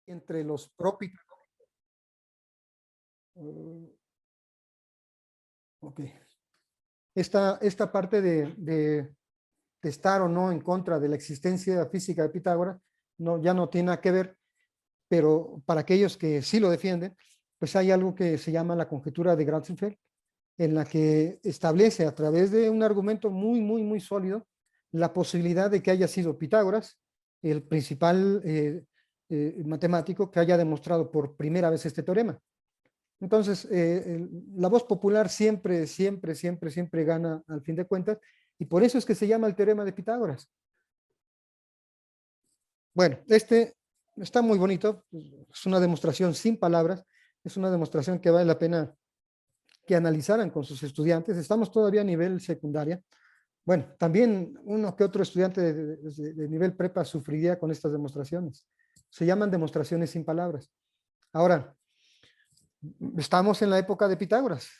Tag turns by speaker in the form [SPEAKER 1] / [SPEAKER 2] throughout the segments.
[SPEAKER 1] entre los propitagóricos. Ok. Esta parte de estar o no en contra de la existencia física de Pitágoras no, ya no tiene nada que ver, pero para aquellos que sí lo defienden, pues hay algo que se llama la conjetura de Grothendieck, en la que establece a través de un argumento muy sólido la posibilidad de que haya sido Pitágoras el principal matemático que haya demostrado por primera vez este teorema. Entonces, la voz popular siempre gana al fin de cuentas, y por eso es que se llama el teorema de Pitágoras. Bueno, este está muy bonito, es una demostración sin palabras, es una demostración que vale la pena que analizaran con sus estudiantes. Estamos todavía a nivel secundaria. Bueno, también uno que otro estudiante de nivel prepa sufriría con estas demostraciones. Se llaman demostraciones sin palabras. Ahora, estamos en la época de Pitágoras.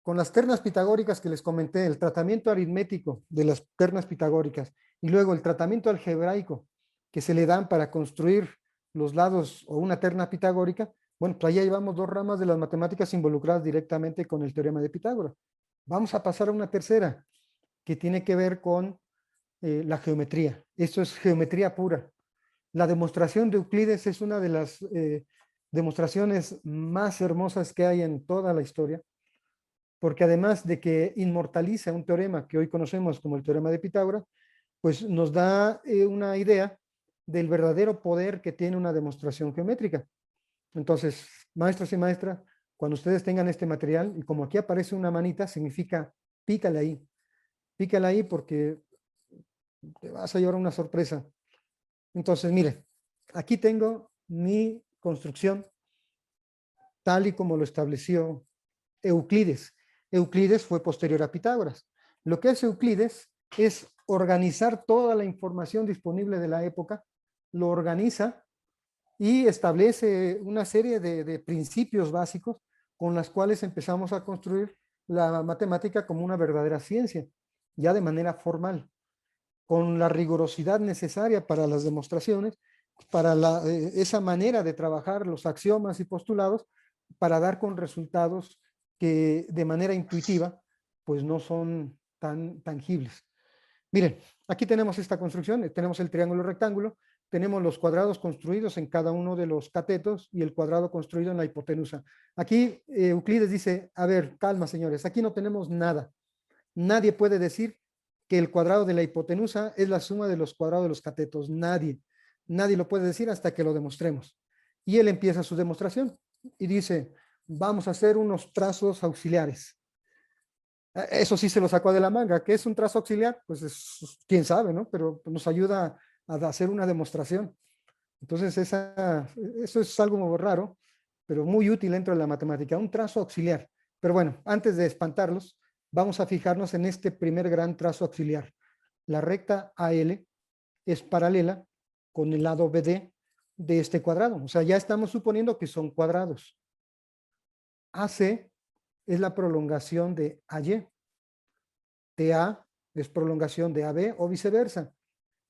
[SPEAKER 1] Con las ternas pitagóricas que les comenté, el tratamiento aritmético de las ternas pitagóricas y luego el tratamiento algebraico que se le dan para construir los lados o una terna pitagórica, bueno, pues allá llevamos dos ramas de las matemáticas involucradas directamente con el teorema de Pitágoras. Vamos a pasar a una tercera que tiene que ver con la geometría. Esto es geometría pura. La demostración de Euclides es una de las demostraciones más hermosas que hay en toda la historia, porque además de que inmortaliza un teorema que hoy conocemos como el teorema de Pitágoras, pues nos da una idea del verdadero poder que tiene una demostración geométrica. Entonces, maestros y maestras, cuando ustedes tengan este material, y como aquí aparece una manita, significa pícale ahí porque te vas a llevar una sorpresa. Entonces, mire, aquí tengo mi construcción tal y como lo estableció Euclides. Euclides fue posterior a Pitágoras. Lo que hace Euclides es organizar toda la información disponible de la época, lo organiza y establece una serie de principios básicos con las cuales empezamos a construir la matemática como una verdadera ciencia, ya de manera formal, con la rigurosidad necesaria para las demostraciones, para esa manera de trabajar los axiomas y postulados, para dar con resultados que de manera intuitiva, pues no son tan tangibles. Miren, aquí tenemos esta construcción, tenemos el triángulo rectángulo, tenemos los cuadrados construidos en cada uno de los catetos y el cuadrado construido en la hipotenusa. Aquí Euclides dice, a ver, calma señores, aquí no tenemos nada. Nadie puede decir que el cuadrado de la hipotenusa es la suma de los cuadrados de los catetos. Nadie lo puede decir hasta que lo demostremos. Y él empieza su demostración y dice, vamos a hacer unos trazos auxiliares. Eso sí se lo sacó de la manga. ¿Qué es un trazo auxiliar? Pues quién sabe, ¿no? Pero nos ayuda a hacer una demostración. Entonces, eso es algo raro, pero muy útil dentro de la matemática, un trazo auxiliar. Pero bueno, antes de espantarlos, vamos a fijarnos en este primer gran trazo auxiliar. La recta AL es paralela con el lado BD de este cuadrado. O sea, ya estamos suponiendo que son cuadrados. AC es la prolongación de AY. TA es prolongación de AB o viceversa.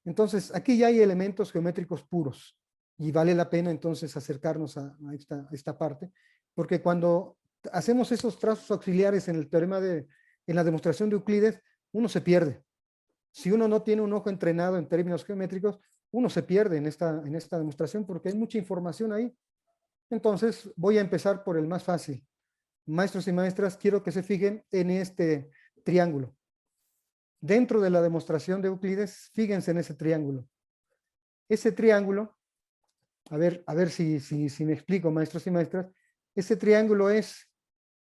[SPEAKER 1] Entonces, aquí ya hay elementos geométricos puros y vale la pena entonces acercarnos a esta parte, porque cuando hacemos esos trazos auxiliares en el teorema en la demostración de Euclides, uno se pierde. Si uno no tiene un ojo entrenado en términos geométricos, uno se pierde en esta demostración porque hay mucha información ahí. Entonces, voy a empezar por el más fácil. Maestros y maestras, quiero que se fijen en este triángulo. Dentro de la demostración de Euclides, fíjense en ese triángulo. Ese triángulo, a ver si me explico, maestros y maestras, ese triángulo es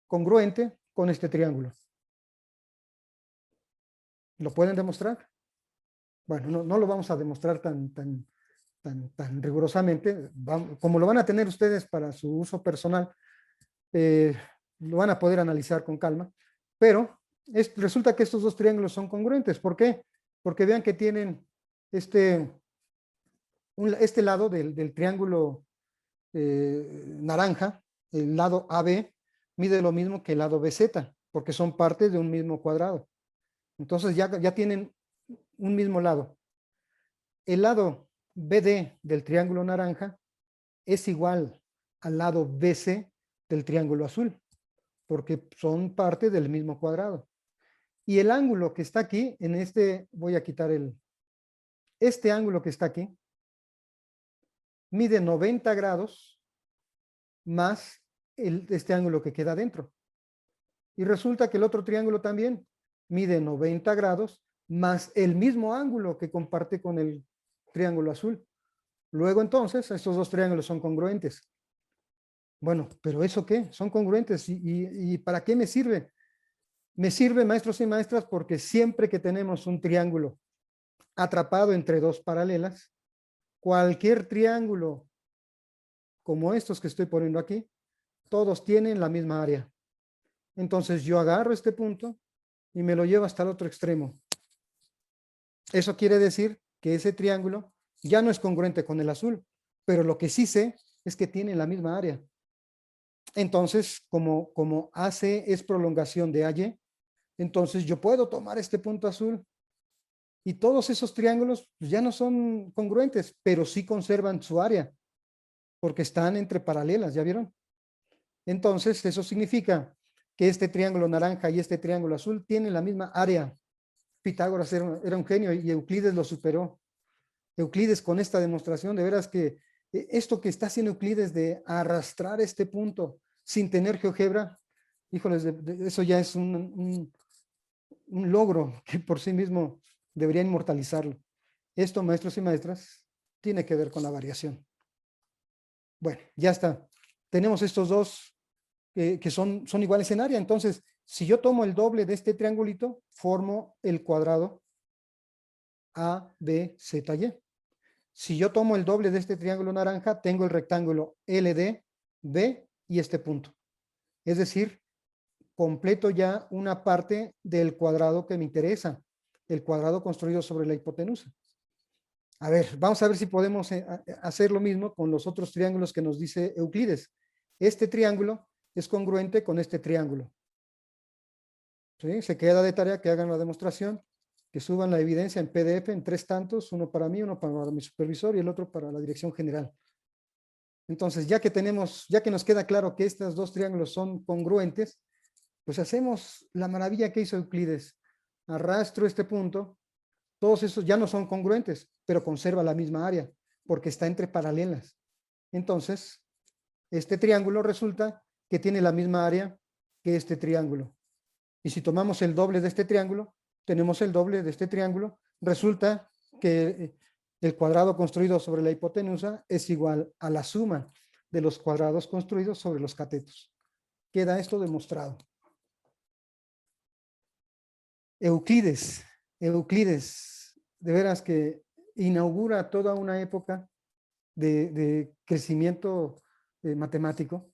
[SPEAKER 1] congruente con este triángulo. ¿Lo pueden demostrar? Bueno, no lo vamos a demostrar tan rigurosamente, como lo van a tener ustedes para su uso personal, lo van a poder analizar con calma, pero resulta que estos dos triángulos son congruentes. ¿Por qué? Porque vean que tienen este lado del triángulo naranja, el lado AB, mide lo mismo que el lado BZ, porque son partes de un mismo cuadrado. Entonces ya tienen un mismo lado. El lado BD del triángulo naranja es igual al lado BC del triángulo azul, porque son parte del mismo cuadrado. Y el ángulo que está aquí, en este, voy a quitar este ángulo que está aquí, mide 90 grados más este ángulo que queda adentro. Y resulta que el otro triángulo también mide 90 grados más el mismo ángulo que comparte con el triángulo azul. Luego entonces, estos dos triángulos son congruentes. Bueno, pero ¿eso qué? Son congruentes. ¿Y para qué me sirve? Me sirve, maestros y maestras, porque siempre que tenemos un triángulo atrapado entre dos paralelas, cualquier triángulo como estos que estoy poniendo aquí, todos tienen la misma área. Entonces yo agarro este punto y me lo llevo hasta el otro extremo. Eso quiere decir que ese triángulo ya no es congruente con el azul, pero lo que sí sé es que tiene la misma área. Entonces, como AC es prolongación de AY, entonces yo puedo tomar este punto azul y todos esos triángulos pues, ya no son congruentes, pero sí conservan su área, porque están entre paralelas, ¿ya vieron? Entonces, eso significa que este triángulo naranja y este triángulo azul tienen la misma área. Pitágoras era un genio y Euclides lo superó. Euclides con esta demostración, de veras que esto que está haciendo Euclides de arrastrar este punto sin tener GeoGebra, híjoles, eso ya es un logro que por sí mismo debería inmortalizarlo. Esto, maestros y maestras, tiene que ver con la variación. Bueno, ya está. Tenemos estos dos que son iguales en área. Entonces, si yo tomo el doble de este triangulito, formo el cuadrado ABZY. Si yo tomo el doble de este triángulo naranja, tengo el rectángulo LDB y este punto. Es decir, completo ya una parte del cuadrado que me interesa, el cuadrado construido sobre la hipotenusa. A ver, vamos a ver si podemos hacer lo mismo con los otros triángulos que nos dice Euclides. Este triángulo es congruente con este triángulo. ¿Sí? Se queda de tarea que hagan la demostración, que suban la evidencia en PDF en 3 tantos, uno para mí, uno para mi supervisor y el otro para la dirección general. Entonces, ya que nos queda claro que estos dos triángulos son congruentes, pues hacemos la maravilla que hizo Euclides. Arrastro este punto, todos esos ya no son congruentes, pero conserva la misma área, porque está entre paralelas. Entonces, este triángulo resulta que tiene la misma área que este triángulo. Y si tomamos el doble de este triángulo, tenemos el doble de este triángulo, resulta que el cuadrado construido sobre la hipotenusa es igual a la suma de los cuadrados construidos sobre los catetos. Queda esto demostrado. Euclides, de veras que inaugura toda una época de crecimiento matemático.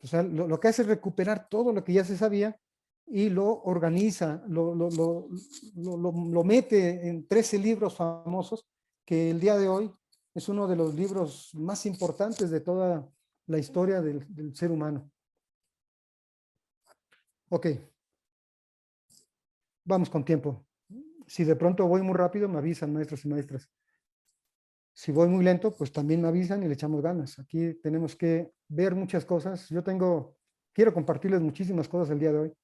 [SPEAKER 1] O sea, lo que hace es recuperar todo lo que ya se sabía y lo organiza, lo mete en 13 libros famosos, que el día de hoy es uno de los libros más importantes de toda la historia del ser humano. Ok, vamos con tiempo. Si de pronto voy muy rápido, me avisan, maestros y maestras. Si voy muy lento, pues también me avisan y le echamos ganas. Aquí tenemos que ver muchas cosas. Quiero compartirles muchísimas cosas el día de hoy.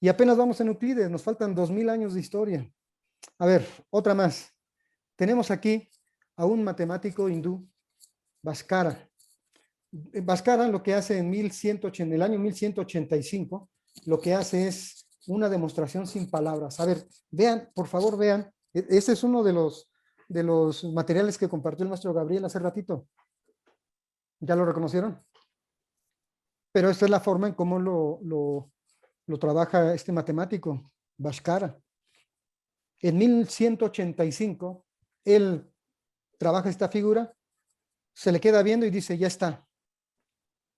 [SPEAKER 1] Y apenas vamos en Euclides, nos faltan 2000 años de historia. A ver, otra más. Tenemos aquí a un matemático hindú, Bhaskara. Bhaskara lo que hace en el año 1185, lo que hace es una demostración sin palabras. A ver, vean, por favor, vean. Este es uno de los materiales que compartió el maestro Gabriel hace ratito. ¿Ya lo reconocieron? Pero esta es la forma en cómo lo trabaja este matemático, Bhaskara. En 1185, él trabaja esta figura, se le queda viendo y dice, ya está.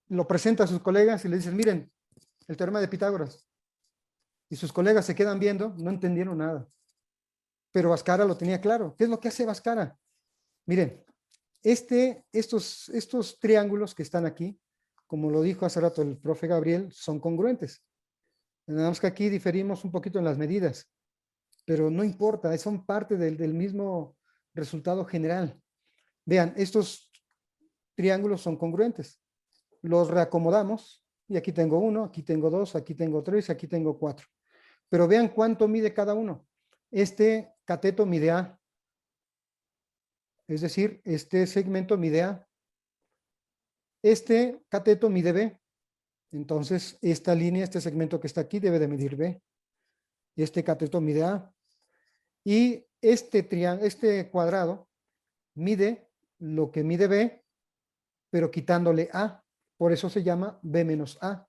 [SPEAKER 1] Lo presenta a sus colegas y le dicen, miren, el teorema de Pitágoras. Y sus colegas se quedan viendo, no entendieron nada. Pero Bhaskara lo tenía claro. ¿Qué es lo que hace Bhaskara? Miren, estos triángulos que están aquí, como lo dijo hace rato el profe Gabriel, son congruentes. Nada más que aquí diferimos un poquito en las medidas, pero no importa, son parte del mismo resultado general. Vean, estos triángulos son congruentes. Los reacomodamos y aquí tengo 1, aquí tengo 2, aquí tengo 3, aquí tengo 4. Pero vean cuánto mide cada uno. Este cateto mide A, es decir, este segmento mide A. Este cateto mide B. Entonces, esta línea, este segmento que está aquí debe de medir B. Este cateto mide A. Y este cuadrado mide lo que mide B, pero quitándole A. Por eso se llama B menos A.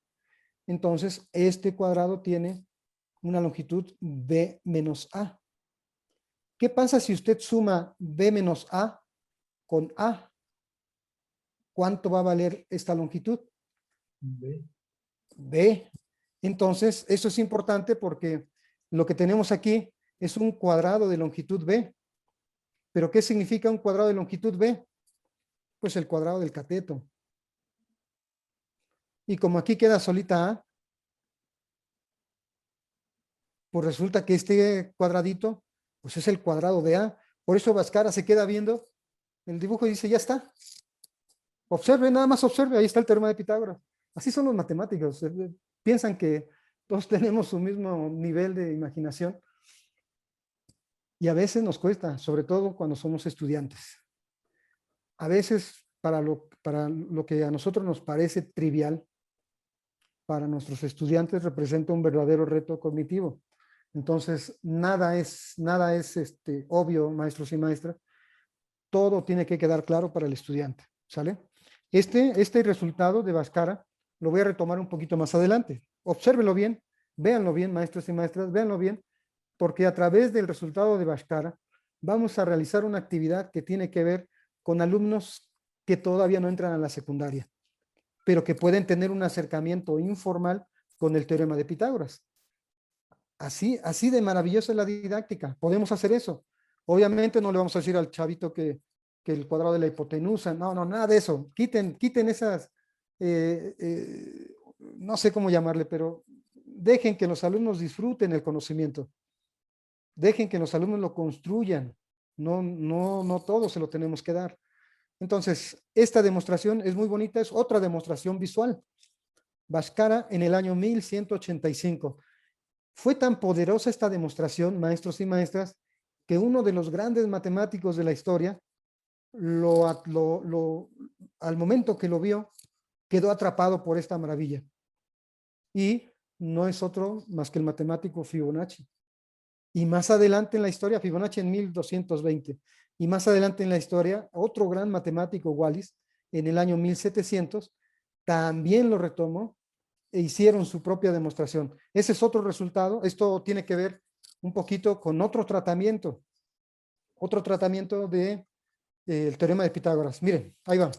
[SPEAKER 1] Entonces, este cuadrado tiene una longitud B menos A. ¿Qué pasa si usted suma B menos A con A? ¿Cuánto va a valer esta longitud?
[SPEAKER 2] B.
[SPEAKER 1] B. Entonces, eso es importante porque lo que tenemos aquí es un cuadrado de longitud B. ¿Pero qué significa un cuadrado de longitud B? Pues el cuadrado del cateto. Y como aquí queda solita A, pues resulta que este cuadradito, pues es el cuadrado de A. Por eso Bhaskara se queda viendo el dibujo y dice, ya está. Observe, nada más observe, ahí está el teorema de Pitágoras. Así son los matemáticos. Piensan que todos tenemos su mismo nivel de imaginación. Y a veces nos cuesta, sobre todo cuando somos estudiantes. A veces, para lo que a nosotros nos parece trivial, para nuestros estudiantes representa un verdadero reto cognitivo. Entonces, nada es obvio, maestros y maestras. Todo tiene que quedar claro para el estudiante, ¿sale? Este resultado de Bhaskara lo voy a retomar un poquito más adelante. Obsérvenlo bien, véanlo bien, maestros y maestras, véanlo bien, porque a través del resultado de Bhaskara vamos a realizar una actividad que tiene que ver con alumnos que todavía no entran a la secundaria, pero que pueden tener un acercamiento informal con el teorema de Pitágoras. Así de maravillosa es la didáctica. Podemos hacer eso. Obviamente no le vamos a decir al chavito que el cuadrado de la hipotenusa, no, nada de eso. Quiten esas, no sé cómo llamarle, pero dejen que los alumnos disfruten el conocimiento. Dejen que los alumnos lo construyan. No todo se lo tenemos que dar. Entonces, esta demostración es muy bonita, es otra demostración visual. Bhaskara en el año 1185. Fue tan poderosa esta demostración, maestros y maestras, que uno de los grandes matemáticos de la historia, al momento que lo vio, quedó atrapado por esta maravilla. Y no es otro más que el matemático Fibonacci. Y más adelante en la historia, Fibonacci en 1220, y más adelante en la historia, otro gran matemático, Wallis, en el año 1700, también lo retomó e hicieron su propia demostración. Ese es otro resultado. Esto tiene que ver un poquito con otro tratamiento de el teorema de Pitágoras. Miren, ahí va.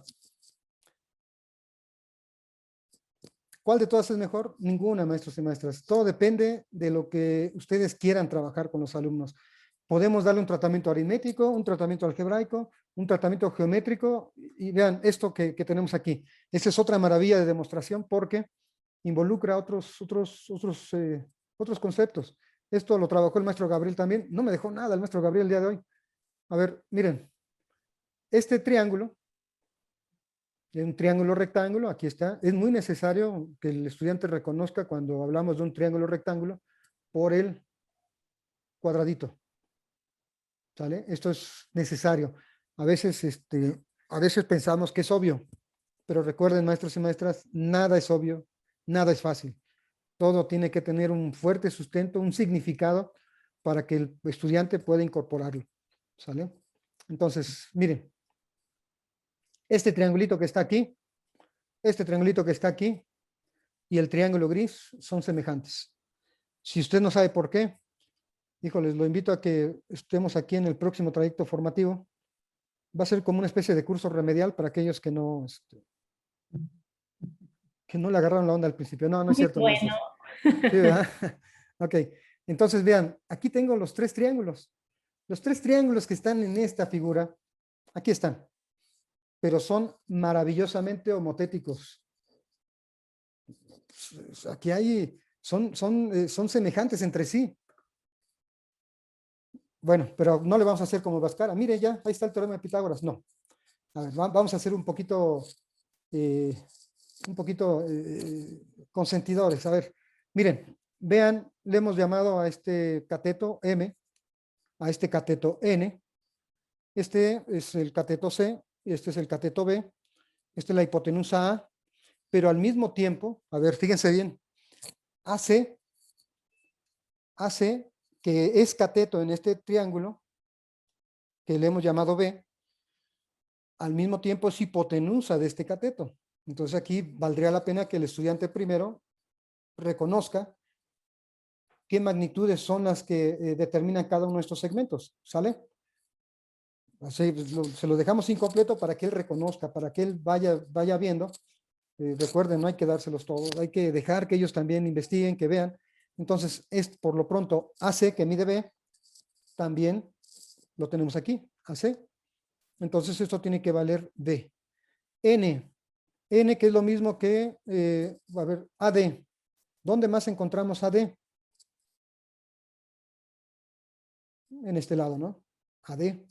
[SPEAKER 1] ¿Cuál de todas es mejor? Ninguna, maestros y maestras. Todo depende de lo que ustedes quieran trabajar con los alumnos. Podemos darle un tratamiento aritmético, un tratamiento algebraico, un tratamiento geométrico, y vean esto que tenemos aquí. Esa es otra maravilla de demostración porque involucra otros conceptos. Esto lo trabajó el maestro Gabriel también. No me dejó nada el maestro Gabriel el día de hoy. A ver, miren, este triángulo, un triángulo rectángulo, aquí está. Es muy necesario que el estudiante reconozca cuando hablamos de un triángulo rectángulo por el cuadradito. ¿Sale? Esto es necesario. A veces pensamos que es obvio, pero recuerden, maestros y maestras, nada es obvio, nada es fácil. Todo tiene que tener un fuerte sustento, un significado para que el estudiante pueda incorporarlo. ¿Sale? Entonces, miren, este triangulito que está aquí, este triangulito que está aquí y el triángulo gris son semejantes. Si usted no sabe por qué, híjoles, lo invito a que estemos aquí en el próximo trayecto formativo. Va a ser como una especie de curso remedial para aquellos que no le agarraron la onda al principio. No, no es
[SPEAKER 3] Muy
[SPEAKER 1] cierto,
[SPEAKER 3] bueno.
[SPEAKER 1] maestros. Sí, ¿verdad? Ok, entonces vean, aquí tengo los tres triángulos. Los tres triángulos que están en esta figura, aquí están, pero son maravillosamente homotéticos. Aquí son semejantes entre sí. Bueno, pero no le vamos a hacer como Bhaskara. Mire ya, ahí está el teorema de Pitágoras. No. A ver, vamos a hacer eh, un poquito consentidores. A ver, miren, vean, le hemos llamado a este cateto M, a este cateto N. Este es el cateto C, este es el cateto B, esta es la hipotenusa A, pero al mismo tiempo, a ver, fíjense bien, AC, AC, que es cateto en este triángulo, que le hemos llamado B, al mismo tiempo es hipotenusa de este cateto. Entonces aquí valdría la pena que el estudiante primero reconozca qué magnitudes son las que determinan cada uno de estos segmentos, ¿sale? Así, pues, se lo dejamos incompleto para que él reconozca, para que él vaya viendo. Recuerden, no hay que dárselos todos, hay que dejar que ellos también investiguen, que vean. Entonces, es por lo pronto AC que mide B, también lo tenemos aquí, AC. Entonces, esto tiene que valer B. N, N que es lo mismo que, a ver, AD. ¿Dónde más encontramos AD? En este lado, ¿no? AD.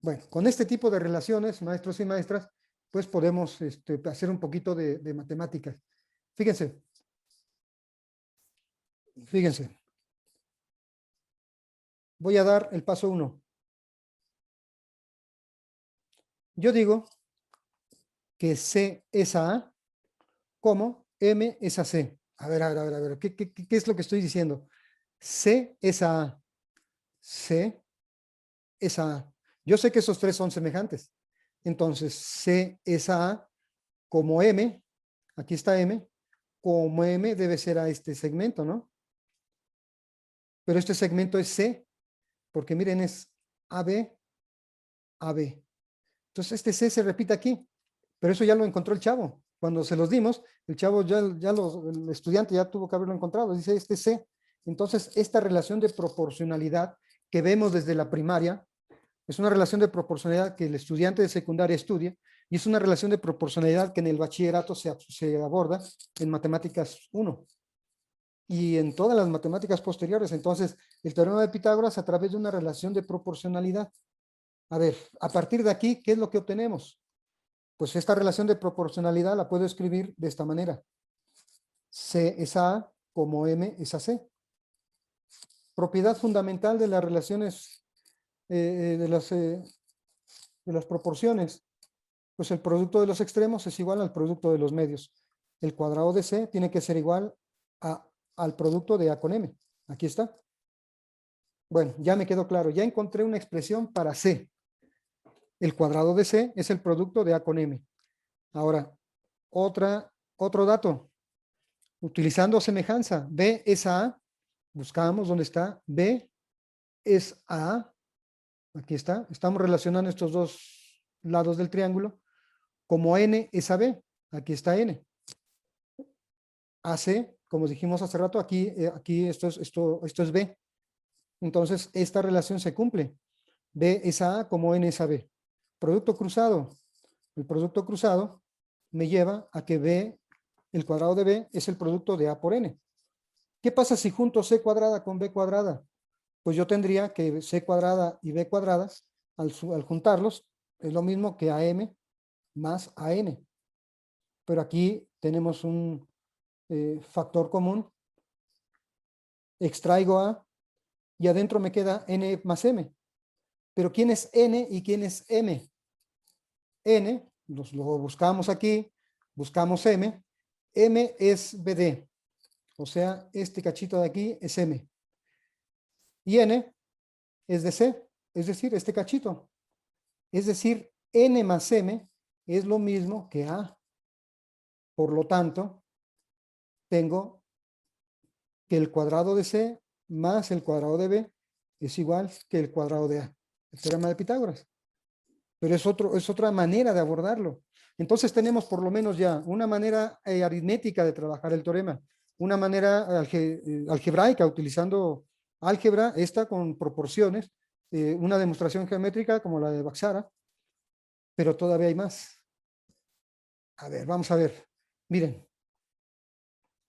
[SPEAKER 1] Bueno, con este tipo de relaciones, maestros y maestras, pues podemos hacer un poquito de matemáticas. Fíjense, fíjense. Voy a dar el paso 1. Yo digo que C es a A, como M es a C. A ver, a ver, ¿qué es lo que estoy diciendo? C es a A, C es a A. Yo sé que esos tres son semejantes. Entonces, C es a A, como M, aquí está M, como M debe ser a este segmento, ¿no? Pero este segmento es C, porque miren, es AB, AB. Entonces, este C se repite aquí, pero eso ya lo encontró el chavo. Cuando se los dimos, el chavo el estudiante ya tuvo que haberlo encontrado. Dice este C. Entonces, esta relación de proporcionalidad que vemos desde la primaria es una relación de proporcionalidad que el estudiante de secundaria estudia y es una relación de proporcionalidad que en el bachillerato se aborda en matemáticas 1 y en todas las matemáticas posteriores. Entonces, el teorema de Pitágoras a través de una relación de proporcionalidad. A ver, a partir de aquí, ¿qué es lo que obtenemos? Pues esta relación de proporcionalidad la puedo escribir de esta manera. C es a A como M es a C. Propiedad fundamental de las relaciones de las proporciones. Pues el producto de los extremos es igual al producto de los medios. El cuadrado de C tiene que ser igual al producto de A con M. Aquí está. Bueno, ya me quedó claro. Ya encontré una expresión para C. El cuadrado de C es el producto de A con M. Ahora, otro dato. Utilizando semejanza. B es A. Buscamos dónde está. B es A. Aquí está. Estamos relacionando estos dos lados del triángulo. Como N es a B. Aquí está N. AC, como dijimos hace rato, aquí esto es B. Entonces, esta relación se cumple. B es a A como N es a B. Producto cruzado. El producto cruzado me lleva a que B, el cuadrado de B, es el producto de A por N. ¿Qué pasa si junto C cuadrada con B cuadrada? Pues yo tendría que C cuadrada y B cuadrada, al juntarlos, es lo mismo que AM más AN. Pero aquí tenemos un factor común. Extraigo A y adentro me queda N más M. Pero ¿quién es N y quién es M? N, lo buscamos aquí, buscamos M. M es BD, o sea, este cachito de aquí es M. Y N es de C, es decir, este cachito. Es decir, N más M es lo mismo que A. Por lo tanto, tengo que el cuadrado de C más el cuadrado de B es igual que el cuadrado de A. El teorema de Pitágoras. Pero es otra manera de abordarlo. Entonces tenemos por lo menos ya una manera aritmética de trabajar el teorema, una manera algebraica utilizando álgebra, esta con proporciones, una demostración geométrica como la de Baxara, pero todavía hay más. A ver, vamos a ver. Miren,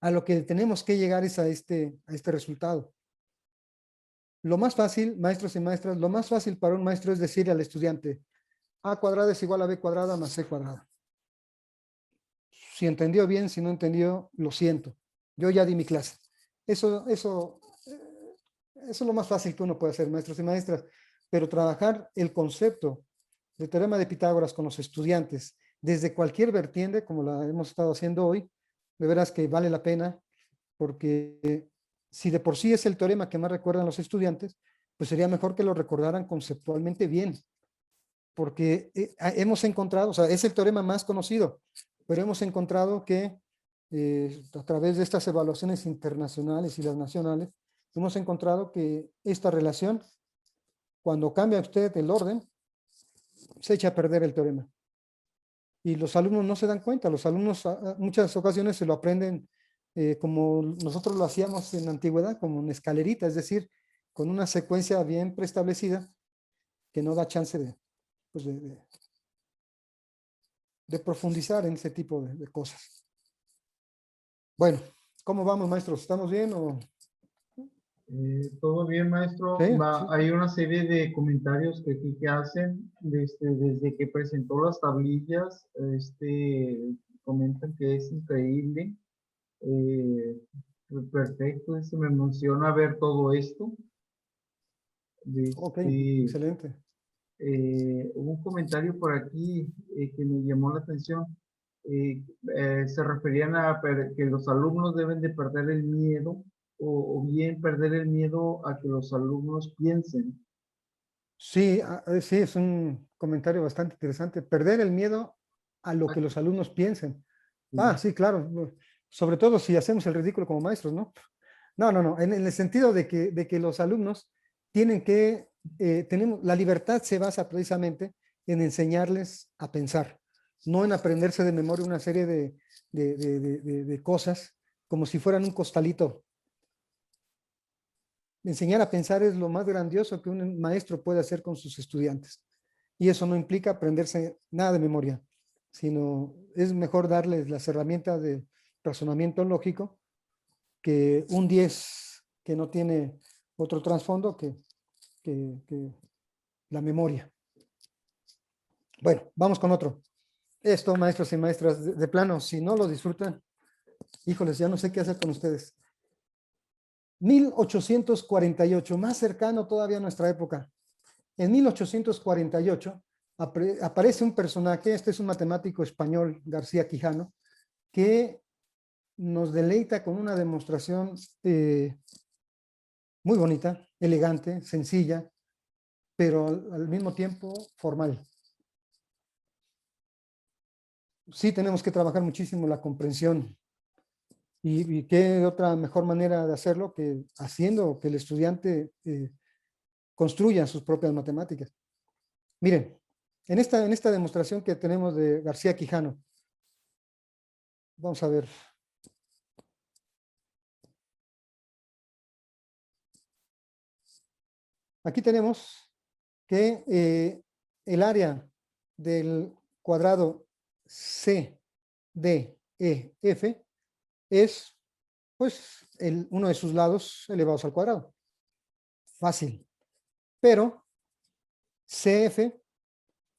[SPEAKER 1] a lo que tenemos que llegar es a este resultado. Lo más fácil, maestros y maestras, lo más fácil para un maestro es decirle al estudiante, A cuadrada es igual a B cuadrada más C cuadrada. Si entendió bien, si no entendió, lo siento. Yo ya di mi clase. Eso es lo más fácil que uno puede hacer, maestros y maestras, pero trabajar el concepto del teorema de Pitágoras con los estudiantes desde cualquier vertiente, como la hemos estado haciendo hoy, de veras que vale la pena, porque si de por sí es el teorema que más recuerdan los estudiantes, pues sería mejor que lo recordaran conceptualmente bien, porque hemos encontrado, o sea, es el teorema más conocido, pero hemos encontrado que a través de estas evaluaciones internacionales y las nacionales, hemos encontrado que esta relación, cuando cambia usted el orden, se echa a perder el teorema. Y los alumnos no se dan cuenta, los alumnos muchas ocasiones se lo aprenden como nosotros lo hacíamos en la antigüedad, como en escalerita, es decir, con una secuencia bien preestablecida que no da chance pues de profundizar en ese tipo de cosas. Bueno, ¿cómo vamos, maestros? ¿Estamos bien o...?
[SPEAKER 2] Todo bien, maestro.
[SPEAKER 1] Sí, sí.
[SPEAKER 2] Hay una serie de comentarios que aquí que hacen desde que presentó las tablillas. Comentan que es increíble. eh, Perfecto. Me emociona ver todo esto.
[SPEAKER 1] Ok,
[SPEAKER 2] Este,
[SPEAKER 1] excelente.
[SPEAKER 2] Hubo un comentario por aquí que me llamó la atención. eh, Se referían a que los alumnos deben de perder el miedo o bien perder el miedo a que los alumnos piensen.
[SPEAKER 1] Sí, sí, es un comentario bastante interesante. Perder el miedo a lo que los alumnos piensen. Ah,
[SPEAKER 2] Sí,
[SPEAKER 1] sí, claro. Sobre todo si hacemos el ridículo como maestros, ¿no? No, no, no. En el sentido de que los alumnos tienen que, tenemos, la libertad se basa precisamente en enseñarles a pensar, no en aprenderse de memoria una serie de cosas como si fueran un costalito. Enseñar a pensar es lo más grandioso que un maestro puede hacer con sus estudiantes. Y eso no implica aprenderse nada de memoria, sino es mejor darles las herramientas de razonamiento lógico que un 10 que no tiene otro trasfondo que la memoria. Bueno, vamos con otro. Esto, maestros y maestras, de plano, si no lo disfrutan, híjoles, ya no sé qué hacer con ustedes. 1848, más cercano todavía a nuestra época. En 1848 aparece un personaje, este es un matemático español, García Quijano, que nos deleita con una demostración muy bonita, elegante, sencilla, pero al mismo tiempo formal. Sí tenemos que trabajar muchísimo la comprensión y qué otra mejor manera de hacerlo que haciendo que el estudiante construya sus propias matemáticas. Miren, en esta demostración que tenemos de García Quijano, vamos a ver. Aquí tenemos que el área del cuadrado CDEF es pues uno de sus lados elevados al cuadrado. Fácil. Pero CF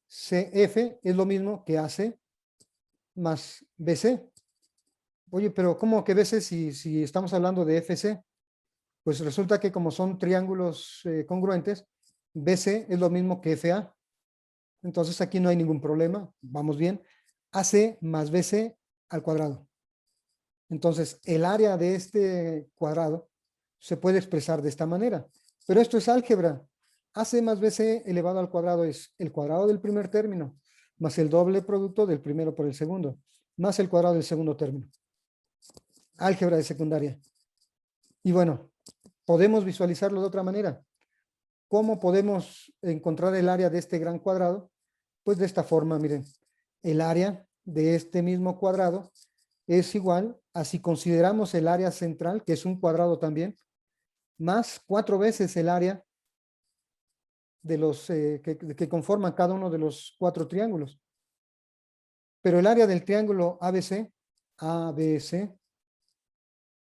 [SPEAKER 1] es lo mismo que AC más BC. Oye, pero ¿cómo que BC si estamos hablando de FC? Pues resulta que como son triángulos congruentes, BC es lo mismo que FA. Entonces aquí no hay ningún problema, vamos bien. AC más BC al cuadrado. Entonces el área de este cuadrado se puede expresar de esta manera. Pero esto es álgebra. AC más BC elevado al cuadrado es el cuadrado del primer término más el doble producto del primero por el segundo, más el cuadrado del segundo término. Álgebra de secundaria. Y bueno, podemos visualizarlo de otra manera. ¿Cómo podemos encontrar el área de este gran cuadrado? Pues de esta forma, miren, el área de este mismo cuadrado es igual a si consideramos el área central, que es un cuadrado también, más 4 veces el área de los que conforman cada uno de los 4 triángulos. Pero el área del triángulo ABC,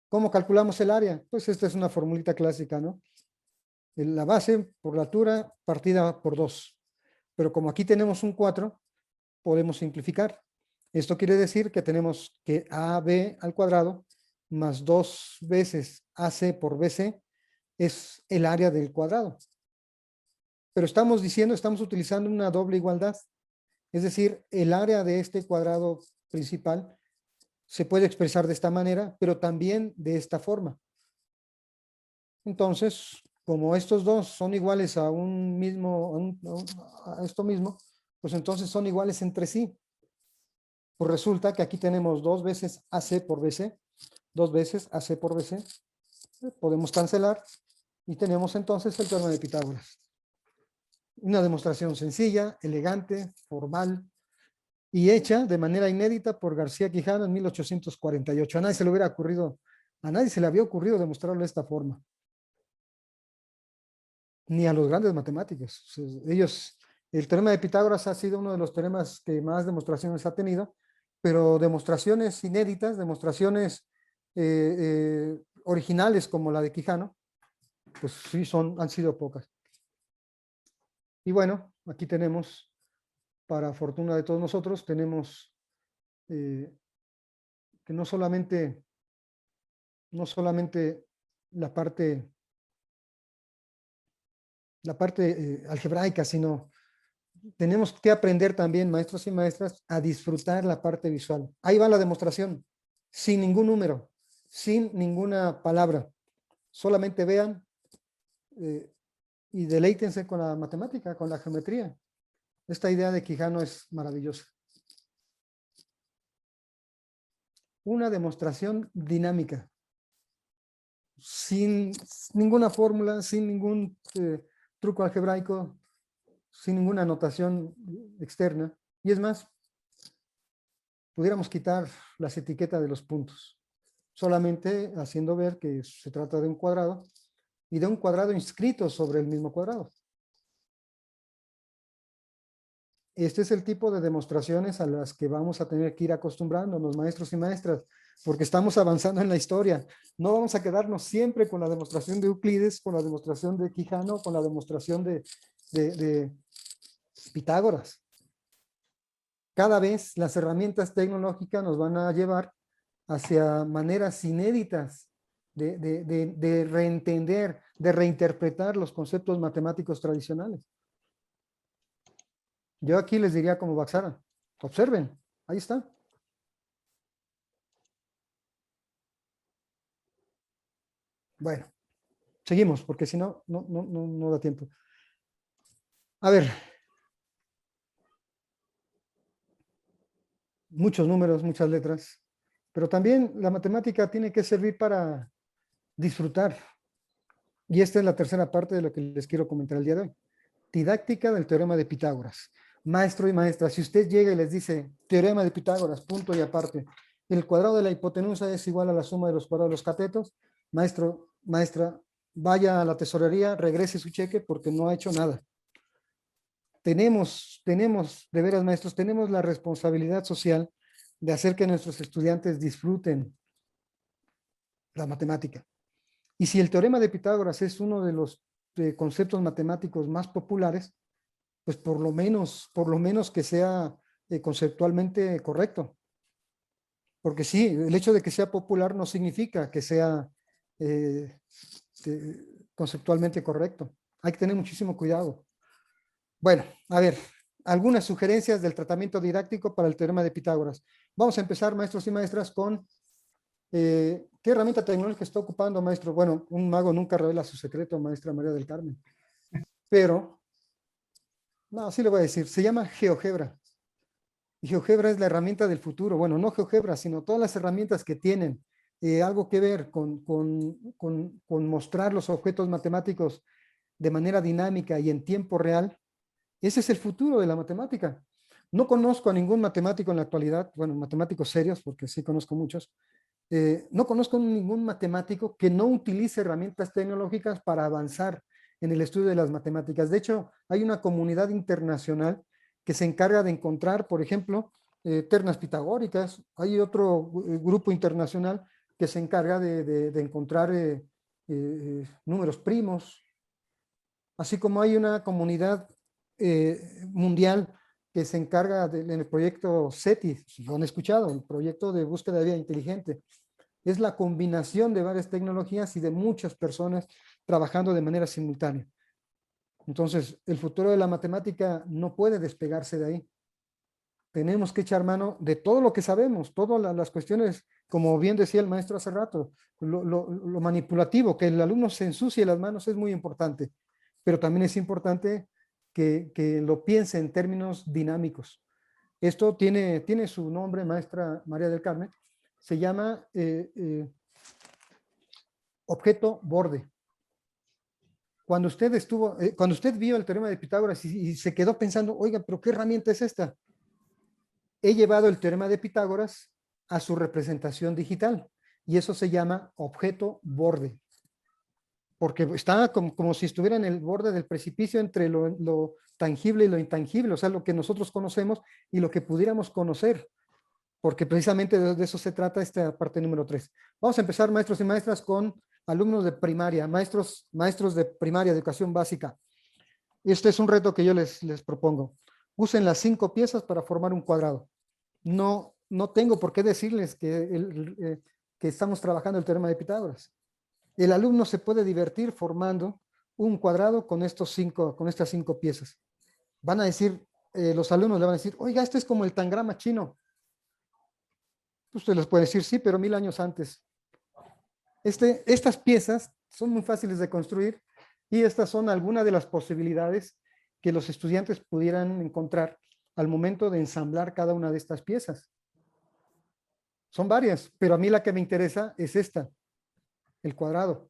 [SPEAKER 1] ¿cómo calculamos el área? Pues esta es una formulita clásica, ¿no? La base por la altura partida por 2. Pero como aquí tenemos un 4, podemos simplificar. Esto quiere decir que tenemos que AB al cuadrado más 2 veces AC por BC es el área del cuadrado. Pero estamos utilizando una doble igualdad. Es decir, el área de este cuadrado principal se puede expresar de esta manera, pero también de esta forma. Entonces, como estos dos son iguales a un mismo, a esto mismo, pues entonces son iguales entre sí. Pues resulta que aquí tenemos 2 veces AC por BC, 2 veces AC por BC. Podemos cancelar y tenemos entonces el teorema de Pitágoras. Una demostración sencilla, elegante, formal y hecha de manera inédita por García Quijano en 1848. A nadie se le había ocurrido demostrarlo de esta forma. Ni a los grandes matemáticos. El teorema de Pitágoras ha sido uno de los teoremas que más demostraciones ha tenido, pero demostraciones inéditas, demostraciones originales como la de Quijano, pues sí han sido pocas. Y bueno, aquí tenemos, para fortuna de todos nosotros, tenemos que no solamente la parte algebraica, sino tenemos que aprender también, maestros y maestras, a disfrutar la parte visual. Ahí va la demostración, sin ningún número, sin ninguna palabra. Solamente vean y deleítense con la matemática, con la geometría. Esta idea de Quijano es maravillosa. Una demostración dinámica, sin ninguna fórmula, sin ningún truco algebraico, sin ninguna anotación externa. Y es más, pudiéramos quitar las etiquetas de los puntos, solamente haciendo ver que se trata de un cuadrado y de un cuadrado inscrito sobre el mismo cuadrado. Este es el tipo de demostraciones a las que vamos a tener que ir acostumbrándonos, maestros y maestras, porque estamos avanzando en la historia. No vamos a quedarnos siempre con la demostración de Euclides, con la demostración de Quijano, con la demostración de Pitágoras. Cada vez las herramientas tecnológicas nos van a llevar hacia maneras inéditas de reentender, de reinterpretar los conceptos matemáticos tradicionales. Yo aquí les diría como Baxara, observen, ahí está. Bueno, seguimos, porque si no, no da tiempo. A ver, muchos números, muchas letras, pero también la matemática tiene que servir para disfrutar. Y esta es la tercera parte de lo que les quiero comentar el día de hoy. Didáctica del teorema de Pitágoras. Maestro y maestra, si usted llega y les dice teorema de Pitágoras, punto y aparte, el cuadrado de la hipotenusa es igual a la suma de los cuadrados de los catetos, maestro, maestra, vaya a la tesorería, regrese su cheque porque no ha hecho nada. Tenemos, de veras maestros, tenemos la responsabilidad social de hacer que nuestros estudiantes disfruten la matemática. Y si el teorema de Pitágoras es uno de los conceptos matemáticos más populares, pues por lo menos que sea conceptualmente correcto. Porque sí, el hecho de que sea popular no significa que sea conceptualmente correcto. Hay que tener muchísimo cuidado. Bueno, a ver, algunas sugerencias del tratamiento didáctico para el teorema de Pitágoras. Vamos a empezar, maestros y maestras, con ¿qué herramienta tecnológica está ocupando, maestro? Bueno, un mago nunca revela su secreto, maestra María del Carmen. Pero, no, sí le voy a decir, se llama GeoGebra. Y GeoGebra es la herramienta del futuro. Bueno, no GeoGebra, sino todas las herramientas que tienen algo que ver con mostrar los objetos matemáticos de manera dinámica y en tiempo real. Ese es el futuro de la matemática. No conozco a ningún matemático en la actualidad, bueno, matemáticos serios, porque sí conozco muchos, no conozco ningún matemático que no utilice herramientas tecnológicas para avanzar en el estudio de las matemáticas. De hecho, hay una comunidad internacional que se encarga de encontrar, por ejemplo, ternas pitagóricas. Hay otro grupo internacional que se encarga de encontrar números primos, así como hay una comunidad mundial que se encarga en el proyecto SETI, si lo han escuchado, el proyecto de búsqueda de vida inteligente. Es la combinación de varias tecnologías y de muchas personas trabajando de manera simultánea. Entonces, el futuro de la matemática no puede despegarse de ahí. Tenemos que echar mano de todo lo que sabemos, todas las cuestiones, como bien decía el maestro hace rato, lo manipulativo, que el alumno se ensucie las manos es muy importante, pero también es importante que lo piense en términos dinámicos. Esto tiene su nombre, maestra María del Carmen, se llama objeto borde. Cuando usted vio el teorema de Pitágoras y se quedó pensando, oiga, pero ¿qué herramienta es esta? He llevado el teorema de Pitágoras a su representación digital y eso se llama objeto borde, porque está como si estuviera en el borde del precipicio entre lo tangible y lo intangible, o sea, lo que nosotros conocemos y lo que pudiéramos conocer, porque precisamente de eso se trata esta parte número 3. Vamos a empezar, maestros y maestras, con alumnos de primaria, maestros de primaria, de educación básica. Este es un reto que yo les propongo. Usen las 5 piezas para formar un cuadrado. No tengo por qué decirles que estamos trabajando el teorema de Pitágoras. El alumno se puede divertir formando un cuadrado con estas 5 piezas. Van a decir, los alumnos le van a decir, oiga, este es como el tangrama chino. Usted les puede decir, sí, pero 1000 años antes. Estas piezas son muy fáciles de construir y estas son algunas de las posibilidades que los estudiantes pudieran encontrar al momento de ensamblar cada una de estas piezas. Son varias, pero a mí la que me interesa es esta, el cuadrado.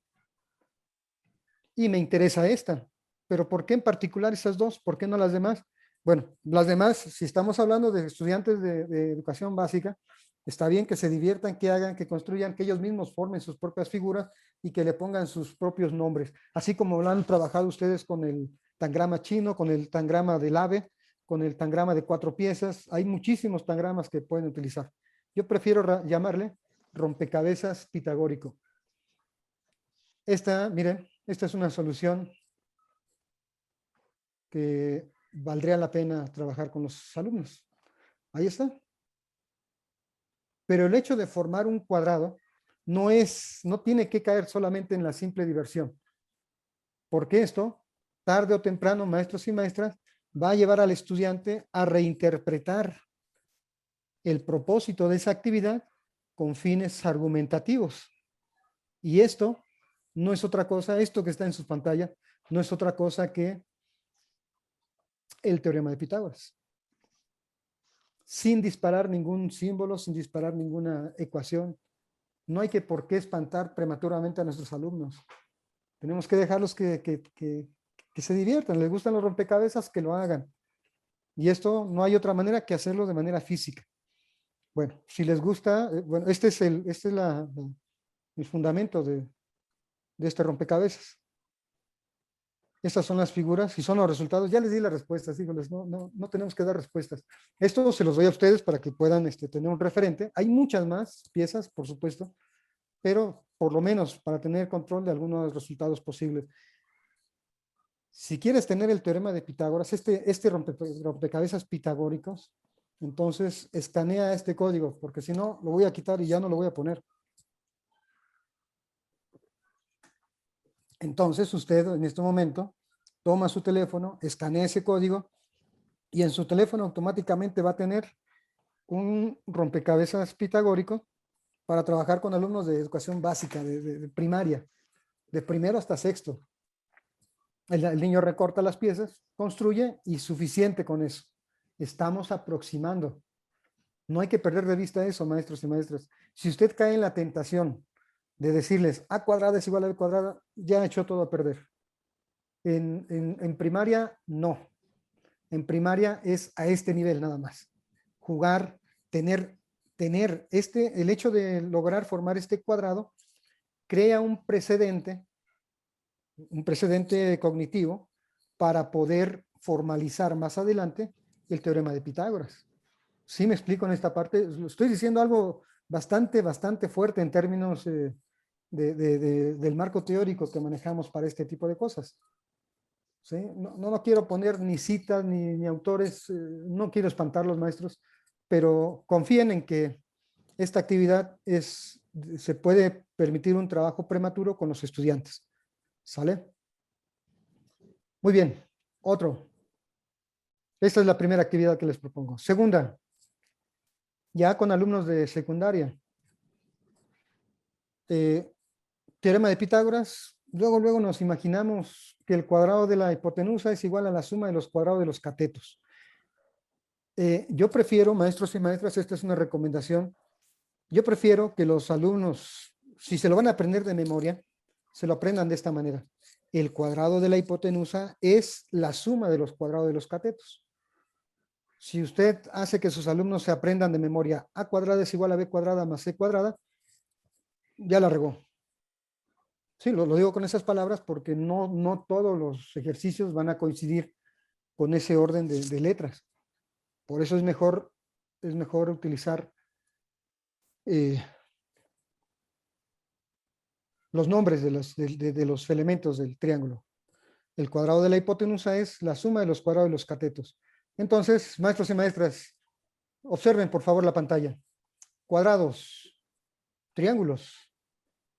[SPEAKER 1] Y me interesa esta. Pero ¿por qué en particular esas dos? ¿Por qué no las demás? Bueno, las demás, si estamos hablando de estudiantes de educación básica, está bien que se diviertan, que hagan, que construyan, que ellos mismos formen sus propias figuras y que le pongan sus propios nombres. Así como lo han trabajado ustedes con el tangrama chino, con el tangrama del ave, con el tangrama de 4 piezas. Hay muchísimos tangramas que pueden utilizar. Yo prefiero llamarle rompecabezas pitagórico. Miren, esta es una solución que valdría la pena trabajar con los alumnos. Ahí está. Pero el hecho de formar un cuadrado no tiene que caer solamente en la simple diversión. Porque esto, tarde o temprano, maestros y maestras, va a llevar al estudiante a reinterpretar el propósito de esa actividad con fines argumentativos. Y esto no es otra cosa, esto que está en su pantalla, no es otra cosa que el teorema de Pitágoras. Sin disparar ningún símbolo, sin disparar ninguna ecuación. No hay por qué espantar prematuramente a nuestros alumnos. Tenemos que dejarlos que se diviertan. Les gustan los rompecabezas, que lo hagan. Y esto no hay otra manera que hacerlo de manera física. Bueno, si les gusta, bueno, este es el fundamento de este rompecabezas. Estas son las figuras y son los resultados. Ya les di las respuestas, híjoles, no tenemos que dar respuestas. Esto se los doy a ustedes para que puedan tener un referente. Hay muchas más piezas, por supuesto, pero por lo menos para tener control de algunos resultados posibles. Si quieres tener el teorema de Pitágoras, este rompecabezas pitagóricos, entonces escanea este código, porque si no, lo voy a quitar y ya no lo voy a poner. Entonces usted en este momento toma su teléfono, escanea ese código y en su teléfono automáticamente va a tener un rompecabezas pitagórico para trabajar con alumnos de educación básica, de primaria, de primero hasta sexto. El niño recorta las piezas, construye y suficiente con eso. Estamos aproximando. No hay que perder de vista eso, maestros y maestras. Si usted cae en la tentación de decirles A cuadrada es igual a B cuadrada, ya echó todo a perder. En primaria, no. En primaria es a este nivel nada más. Jugar, tener el hecho de lograr formar este cuadrado, crea un precedente cognitivo para poder formalizar más adelante el teorema de Pitágoras. ¿Sí me explico en esta parte? Estoy diciendo algo bastante fuerte en términos del marco teórico que manejamos para este tipo de cosas. ¿sí? No quiero poner ni citas ni autores, no quiero espantar a los maestros, pero confíen en que esta actividad se puede permitir un trabajo prematuro con los estudiantes. ¿Sale? Muy bien. Otro. Esta es la primera actividad que les propongo. Segunda, ya con alumnos de secundaria. Teorema de Pitágoras. Luego nos imaginamos que el cuadrado de la hipotenusa es igual a la suma de los cuadrados de los catetos. Yo prefiero, maestros y maestras, esta es una recomendación, yo prefiero que los alumnos, si se lo van a aprender de memoria, se lo aprendan de esta manera. El cuadrado de la hipotenusa es la suma de los cuadrados de los catetos. Si usted hace que sus alumnos se aprendan de memoria a cuadrada es igual a b cuadrada más c cuadrada, ya la regó. Sí, lo digo con esas palabras porque no todos los ejercicios van a coincidir con ese orden de letras. Por eso es mejor utilizar los nombres de los elementos del triángulo. El cuadrado de la hipotenusa es la suma de los cuadrados de los catetos. Entonces, maestros y maestras, observen por favor la pantalla. Cuadrados, triángulos,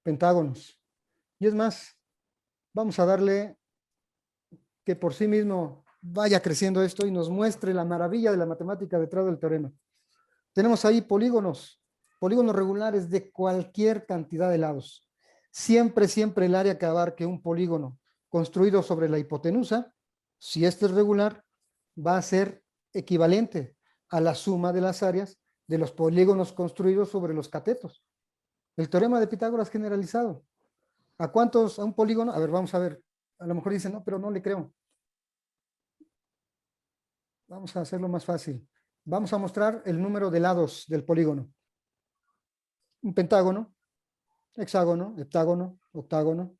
[SPEAKER 1] pentágonos. Y es más, vamos a darle que por sí mismo vaya creciendo esto y nos muestre la maravilla de la matemática detrás del teorema. Tenemos ahí polígonos regulares de cualquier cantidad de lados. Siempre el área que abarque un polígono construido sobre la hipotenusa, si este es regular, va a ser equivalente a la suma de las áreas de los polígonos construidos sobre los catetos. El teorema de Pitágoras generalizado. ¿A cuántos? ¿A un polígono? A ver, vamos a ver. A lo mejor dicen, no, pero no le creo. Vamos a hacerlo más fácil. Vamos a mostrar el número de lados del polígono. Un pentágono, hexágono, heptágono, octágono,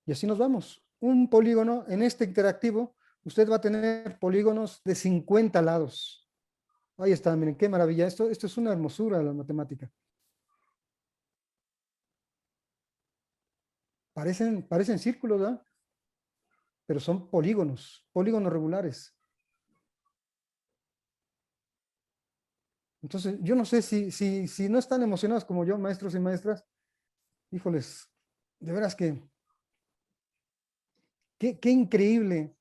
[SPEAKER 1] y así nos vamos. Un polígono, en este interactivo, usted va a tener polígonos de 50 lados. Ahí está, miren, qué maravilla. Esto es una hermosura de la matemática. Parecen círculos, ¿verdad? Pero son polígonos regulares. Entonces, yo no sé si no están emocionados como yo, maestros y maestras, híjoles, de veras qué increíble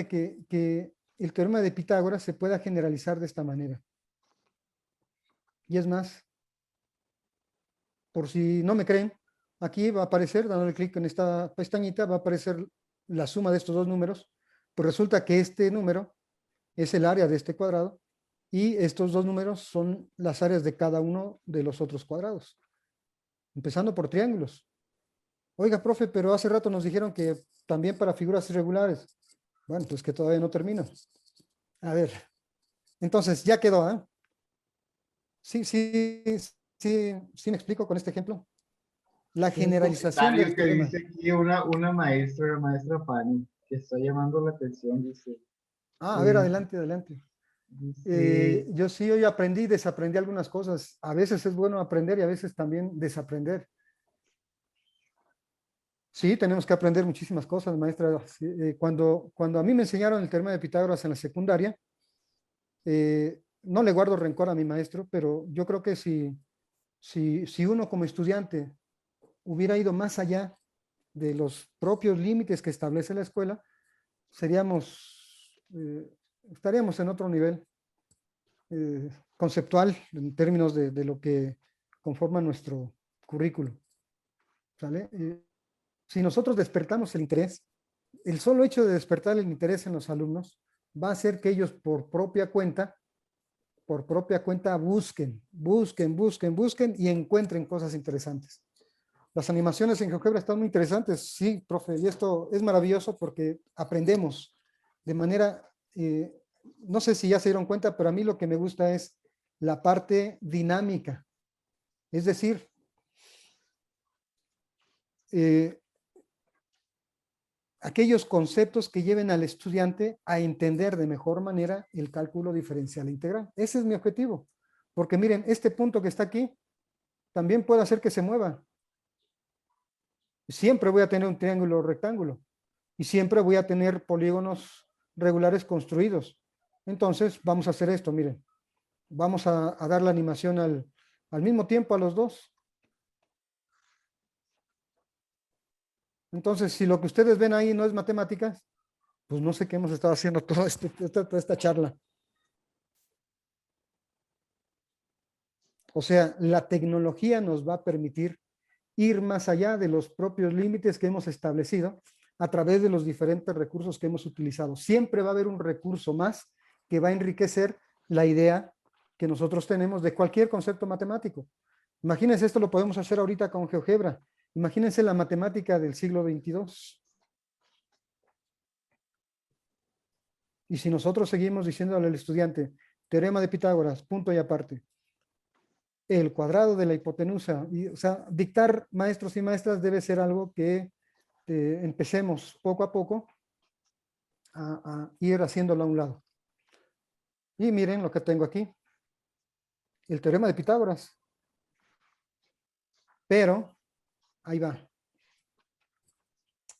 [SPEAKER 1] que el teorema de Pitágoras se pueda generalizar de esta manera. Y es más, por si no me creen, aquí va a aparecer, dándole clic en esta pestañita, va a aparecer la suma de estos dos números, pues resulta que este número es el área de este cuadrado y estos dos números son las áreas de cada uno de los otros cuadrados, empezando por triángulos. Oiga, profe, pero hace rato nos dijeron que también para figuras irregulares. Bueno, pues que todavía no termino. A ver, entonces ya quedó, ¿eh? Sí me explico con este ejemplo. La
[SPEAKER 2] Un
[SPEAKER 1] generalización
[SPEAKER 2] comentario
[SPEAKER 1] del
[SPEAKER 2] que
[SPEAKER 1] teorema.
[SPEAKER 2] dice aquí una maestra, la maestra Fanny, que está llamando la atención, dice,
[SPEAKER 1] A ver,
[SPEAKER 2] eh,
[SPEAKER 1] adelante.
[SPEAKER 2] dice,
[SPEAKER 1] Yo sí hoy aprendí y desaprendí algunas cosas. A veces es bueno aprender y a veces también desaprender. Sí, tenemos que aprender muchísimas cosas, maestra. Sí, cuando a mí me enseñaron el teorema de Pitágoras en la secundaria, no le guardo rencor a mi maestro, pero yo creo que si uno como estudiante hubiera ido más allá de los propios límites que establece la escuela, estaríamos en otro nivel conceptual en términos de lo que conforma nuestro currículo. ¿Sale? Si nosotros despertamos el interés, el solo hecho de despertar el interés en los alumnos va a hacer que ellos por propia cuenta busquen y encuentren cosas interesantes. Las animaciones en GeoGebra están muy interesantes, sí, profe, y esto es maravilloso porque aprendemos de manera, no sé si ya se dieron cuenta, pero a mí lo que me gusta es la parte dinámica, es decir, eh, aquellos conceptos que lleven al estudiante a entender de mejor manera el cálculo diferencial integral. Ese es mi objetivo, porque miren, este punto que está aquí también puede hacer que se mueva. Siempre voy a tener un triángulo rectángulo, y siempre voy a tener polígonos regulares construidos. Entonces, vamos a hacer esto, miren. Vamos a dar la animación al mismo tiempo a los dos. Entonces, si lo que ustedes ven ahí no es matemáticas, pues no sé qué hemos estado haciendo toda esta charla. O sea, la tecnología nos va a permitir ir más allá de los propios límites que hemos establecido a través de los diferentes recursos que hemos utilizado. Siempre va a haber un recurso más que va a enriquecer la idea que nosotros tenemos de cualquier concepto matemático. Imagínense, esto lo podemos hacer ahorita con GeoGebra. Imagínense la matemática del siglo XXII. Y si nosotros seguimos diciéndole al estudiante, teorema de Pitágoras, punto y aparte, el cuadrado de la hipotenusa, o sea, dictar maestros y maestras debe ser algo que empecemos poco a poco a ir haciéndolo a un lado. Y miren lo que tengo aquí, el teorema de Pitágoras. Pero, ahí va.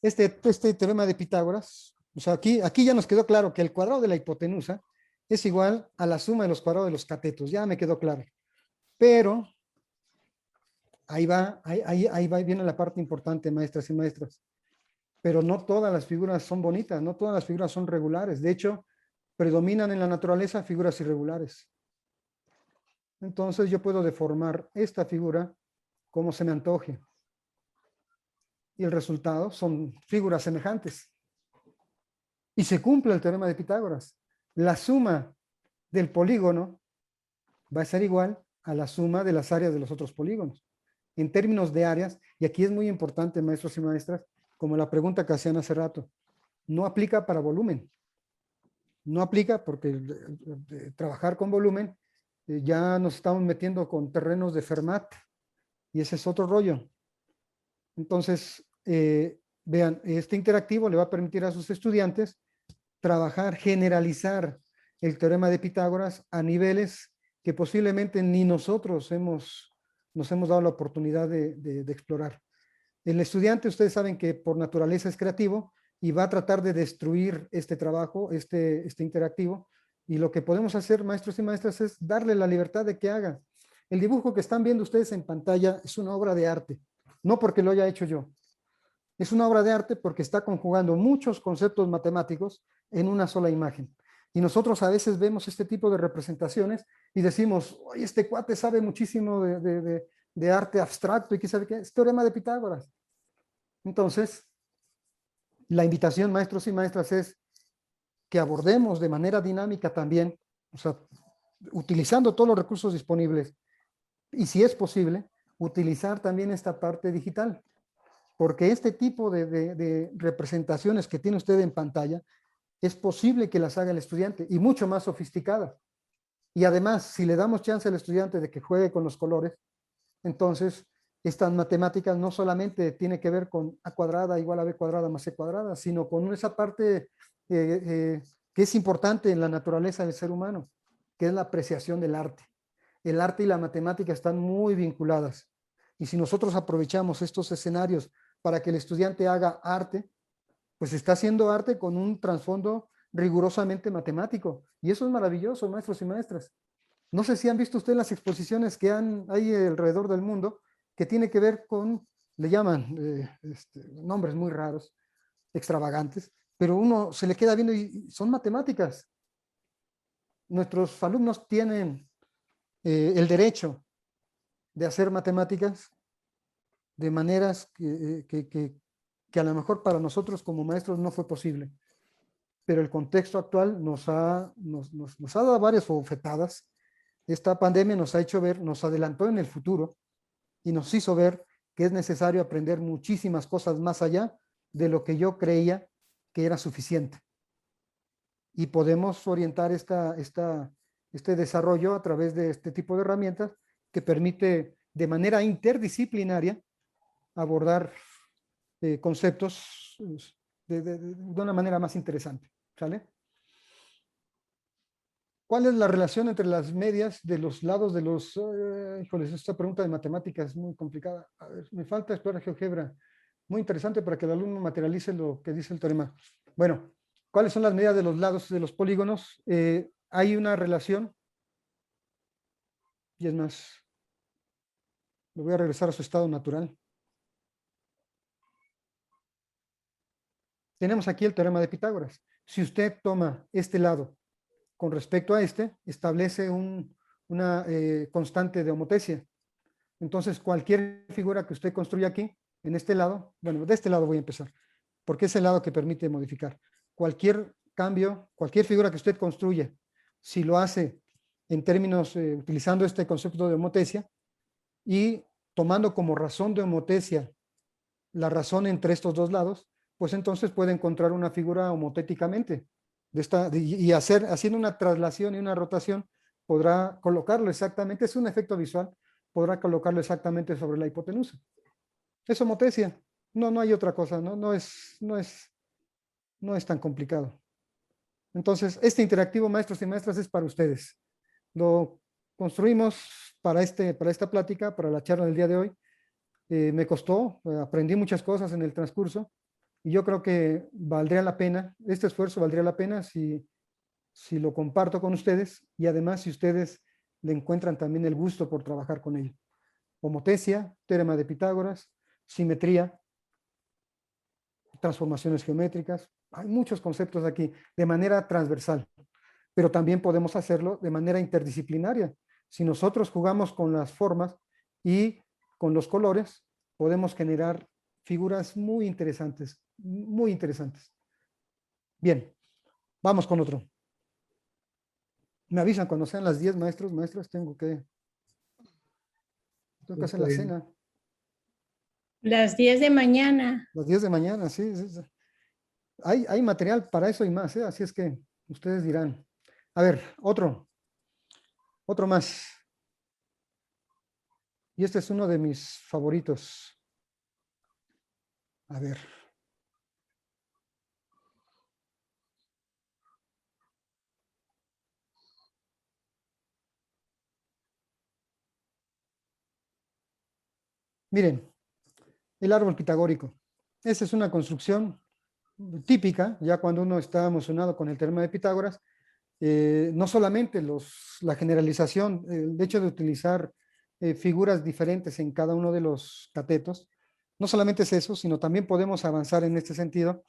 [SPEAKER 1] Este teorema de Pitágoras, o sea, aquí ya nos quedó claro que el cuadrado de la hipotenusa es igual a la suma de los cuadrados de los catetos, ya me quedó claro. Pero, ahí va, viene la parte importante, maestras y maestras. Pero no todas las figuras son bonitas, no todas las figuras son regulares. De hecho, predominan en la naturaleza figuras irregulares. Entonces yo puedo deformar esta figura como se me antoje. Y el resultado son figuras semejantes. Y se cumple el teorema de Pitágoras. La suma del polígono va a ser igual a la suma de las áreas de los otros polígonos. En términos de áreas, y aquí es muy importante, maestros y maestras, como la pregunta que hacían hace rato, no aplica para volumen. No aplica porque trabajar con volumen ya nos estamos metiendo con terrenos de Fermat y ese es otro rollo. Entonces, vean, este interactivo le va a permitir a sus estudiantes trabajar, generalizar el teorema de Pitágoras a niveles que posiblemente ni nosotros nos hemos dado la oportunidad de explorar. El estudiante, ustedes saben que por naturaleza es creativo y va a tratar de destruir este trabajo, este interactivo, y lo que podemos hacer, maestros y maestras, es darle la libertad de que haga. El dibujo que están viendo ustedes en pantalla es una obra de arte, no porque lo haya hecho yo. Es una obra de arte porque está conjugando muchos conceptos matemáticos en una sola imagen. Y nosotros a veces vemos este tipo de representaciones y decimos, oye, este cuate sabe muchísimo de arte abstracto y qué sabe qué, es teorema de Pitágoras. Entonces, la invitación, maestros y maestras, es que abordemos de manera dinámica también, o sea, utilizando todos los recursos disponibles y si es posible, utilizar también esta parte digital, porque este tipo de representaciones que tiene usted en pantalla es posible que las haga el estudiante y mucho más sofisticadas. Y además, si le damos chance al estudiante de que juegue con los colores, entonces estas matemáticas no solamente tiene que ver con a cuadrada igual a b cuadrada más c cuadrada, sino con esa parte que es importante en la naturaleza del ser humano, que es la apreciación del arte. El arte y la matemática están muy vinculadas. Y si nosotros aprovechamos estos escenarios para que el estudiante haga arte, pues está haciendo arte con un trasfondo rigurosamente matemático. Y eso es maravilloso, maestros y maestras. No sé si han visto ustedes las exposiciones que hay alrededor del mundo que tiene que ver con, le llaman nombres muy raros, extravagantes, pero uno se le queda viendo y son matemáticas. Nuestros alumnos tienen el derecho de hacer matemáticas de maneras que a lo mejor para nosotros como maestros no fue posible. Pero el contexto actual nos ha dado varias bofetadas. Esta pandemia nos ha hecho ver, nos adelantó en el futuro y nos hizo ver que es necesario aprender muchísimas cosas más allá de lo que yo creía que era suficiente. Y podemos orientar este desarrollo a través de este tipo de herramientas que permite de manera interdisciplinaria abordar conceptos de una manera más interesante. ¿Sale? ¿Cuál es la relación entre las medias de los lados de los... híjoles, esta pregunta de matemáticas es muy complicada. A ver, me falta explorar GeoGebra. muy interesante para que el alumno materialice lo que dice el teorema. Bueno, ¿cuáles son las medidas de los lados de los polígonos? Hay una relación, y es más, lo voy a regresar a su estado natural. Tenemos aquí el teorema de Pitágoras. Si usted toma este lado con respecto a este, establece una constante de homotesia. Entonces, cualquier figura que usted construya aquí, en este lado, bueno, de este lado voy a empezar, porque es el lado que permite modificar. Cualquier cambio, cualquier figura que usted construya, si lo hace en términos, utilizando este concepto de homotesia y tomando como razón de homotesia la razón entre estos dos lados, pues entonces puede encontrar una figura homotéticamente y haciendo una traslación y una rotación, podrá colocarlo exactamente, es un efecto visual, podrá colocarlo exactamente sobre la hipotenusa. Es homotesia, no hay otra cosa, no es tan complicado. Entonces, este interactivo, maestros y maestras, es para ustedes. Lo construimos para esta plática, para la charla del día de hoy. Me costó, aprendí muchas cosas en el transcurso y yo creo que valdría la pena, este esfuerzo valdría la pena si lo comparto con ustedes y además si ustedes le encuentran también el gusto por trabajar con ello. Homotesia, teorema de Pitágoras, simetría, transformaciones geométricas, hay muchos conceptos aquí de manera transversal, pero también podemos hacerlo de manera interdisciplinaria. Si nosotros jugamos con las formas y con los colores, podemos generar figuras muy interesantes, muy interesantes. Bien, vamos con otro. Me avisan cuando sean las 10, maestros, maestras, tengo que hacer la cena.
[SPEAKER 3] Las 10 de mañana.
[SPEAKER 1] Las 10 de mañana, sí. Hay material para eso y más, ¿eh? Así es que ustedes dirán. A ver, otro más. Y este es uno de mis favoritos. A ver. Miren, el árbol pitagórico. Esa es una construcción típica, ya cuando uno está emocionado con el teorema de Pitágoras, no solamente la generalización, el hecho de utilizar figuras diferentes en cada uno de los catetos, no solamente es eso, sino también podemos avanzar en este sentido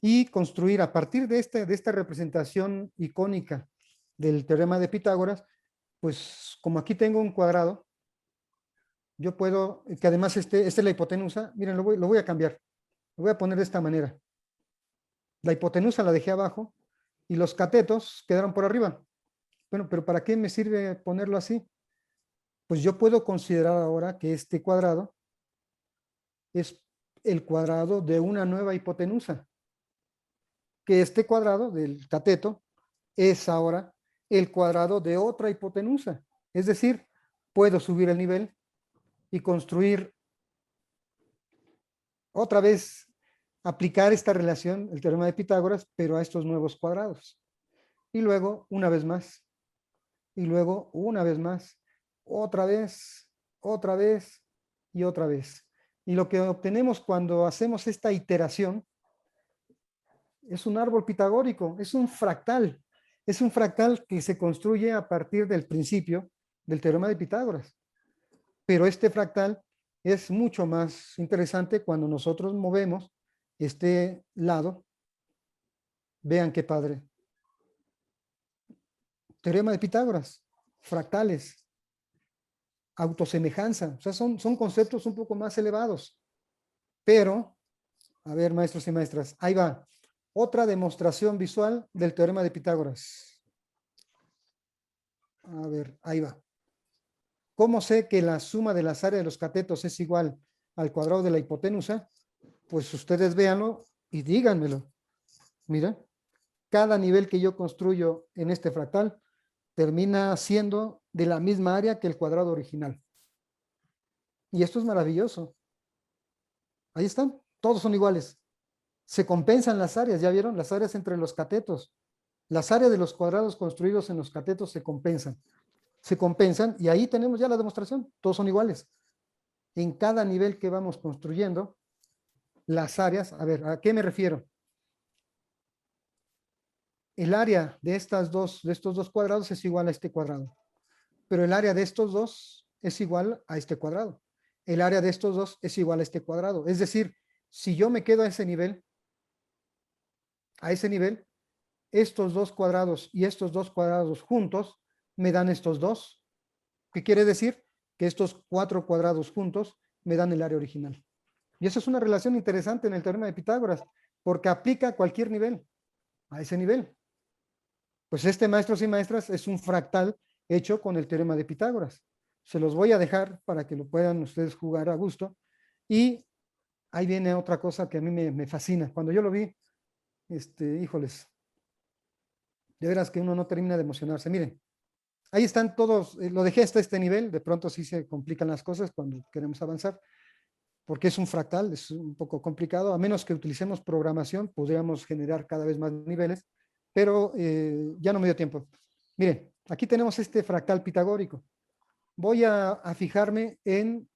[SPEAKER 1] y construir a partir de esta representación icónica del teorema de Pitágoras, pues como aquí tengo un cuadrado, yo puedo, que además esta es la hipotenusa, miren, lo voy a cambiar, lo voy a poner de esta manera. La hipotenusa la dejé abajo y los catetos quedaron por arriba. Bueno, pero ¿para qué me sirve ponerlo así? Pues yo puedo considerar ahora que este cuadrado es el cuadrado de una nueva hipotenusa, que este cuadrado del cateto es ahora el cuadrado de otra hipotenusa. Es decir, puedo subir el nivel y construir otra vez, aplicar esta relación, el teorema de Pitágoras, pero a estos nuevos cuadrados. Y luego, una vez más, y luego, una vez más, otra vez y otra vez. Y lo que obtenemos cuando hacemos esta iteración es un árbol pitagórico, es un fractal. Es un fractal que se construye a partir del principio del teorema de Pitágoras. Pero este fractal es mucho más interesante cuando nosotros movemos este lado. Vean qué padre. Teorema de Pitágoras, fractales, autosemejanza. O sea, son conceptos un poco más elevados. Pero, a ver, maestros y maestras, ahí va. Otra demostración visual del teorema de Pitágoras. A ver, ahí va. ¿Cómo sé que la suma de las áreas de los catetos es igual al cuadrado de la hipotenusa? Pues ustedes véanlo y díganmelo. Mira, cada nivel que yo construyo en este fractal termina siendo de la misma área que el cuadrado original. Y esto es maravilloso. Ahí están, todos son iguales. Se compensan las áreas, ¿ya vieron? Las áreas entre los catetos. Las áreas de los cuadrados construidos en los catetos se compensan. Se compensan y ahí tenemos ya la demostración. Todos son iguales. En cada nivel que vamos construyendo, las áreas, a ver, ¿a qué me refiero? El área de estos dos cuadrados es igual a este cuadrado, pero el área de estos dos es igual a este cuadrado. El área de estos dos es igual a este cuadrado. Es decir, si yo me quedo a ese nivel, estos dos cuadrados y estos dos cuadrados juntos me dan estos dos. ¿Qué quiere decir? Que estos 4 cuadrados juntos me dan el área original. Y eso es una relación interesante en el teorema de Pitágoras, porque aplica a cualquier nivel, a ese nivel. Pues este, maestros y maestras, es un fractal hecho con el teorema de Pitágoras. Se los voy a dejar para que lo puedan ustedes jugar a gusto. Y ahí viene otra cosa que a mí me fascina. Cuando yo lo vi, híjoles, de veras que uno no termina de emocionarse. Miren, ahí están todos, lo dejé hasta este nivel, de pronto sí se complican las cosas cuando queremos avanzar, porque es un fractal, es un poco complicado, a menos que utilicemos programación, podríamos generar cada vez más niveles, pero ya no me dio tiempo. Miren, aquí tenemos este fractal pitagórico. Voy a fijarme en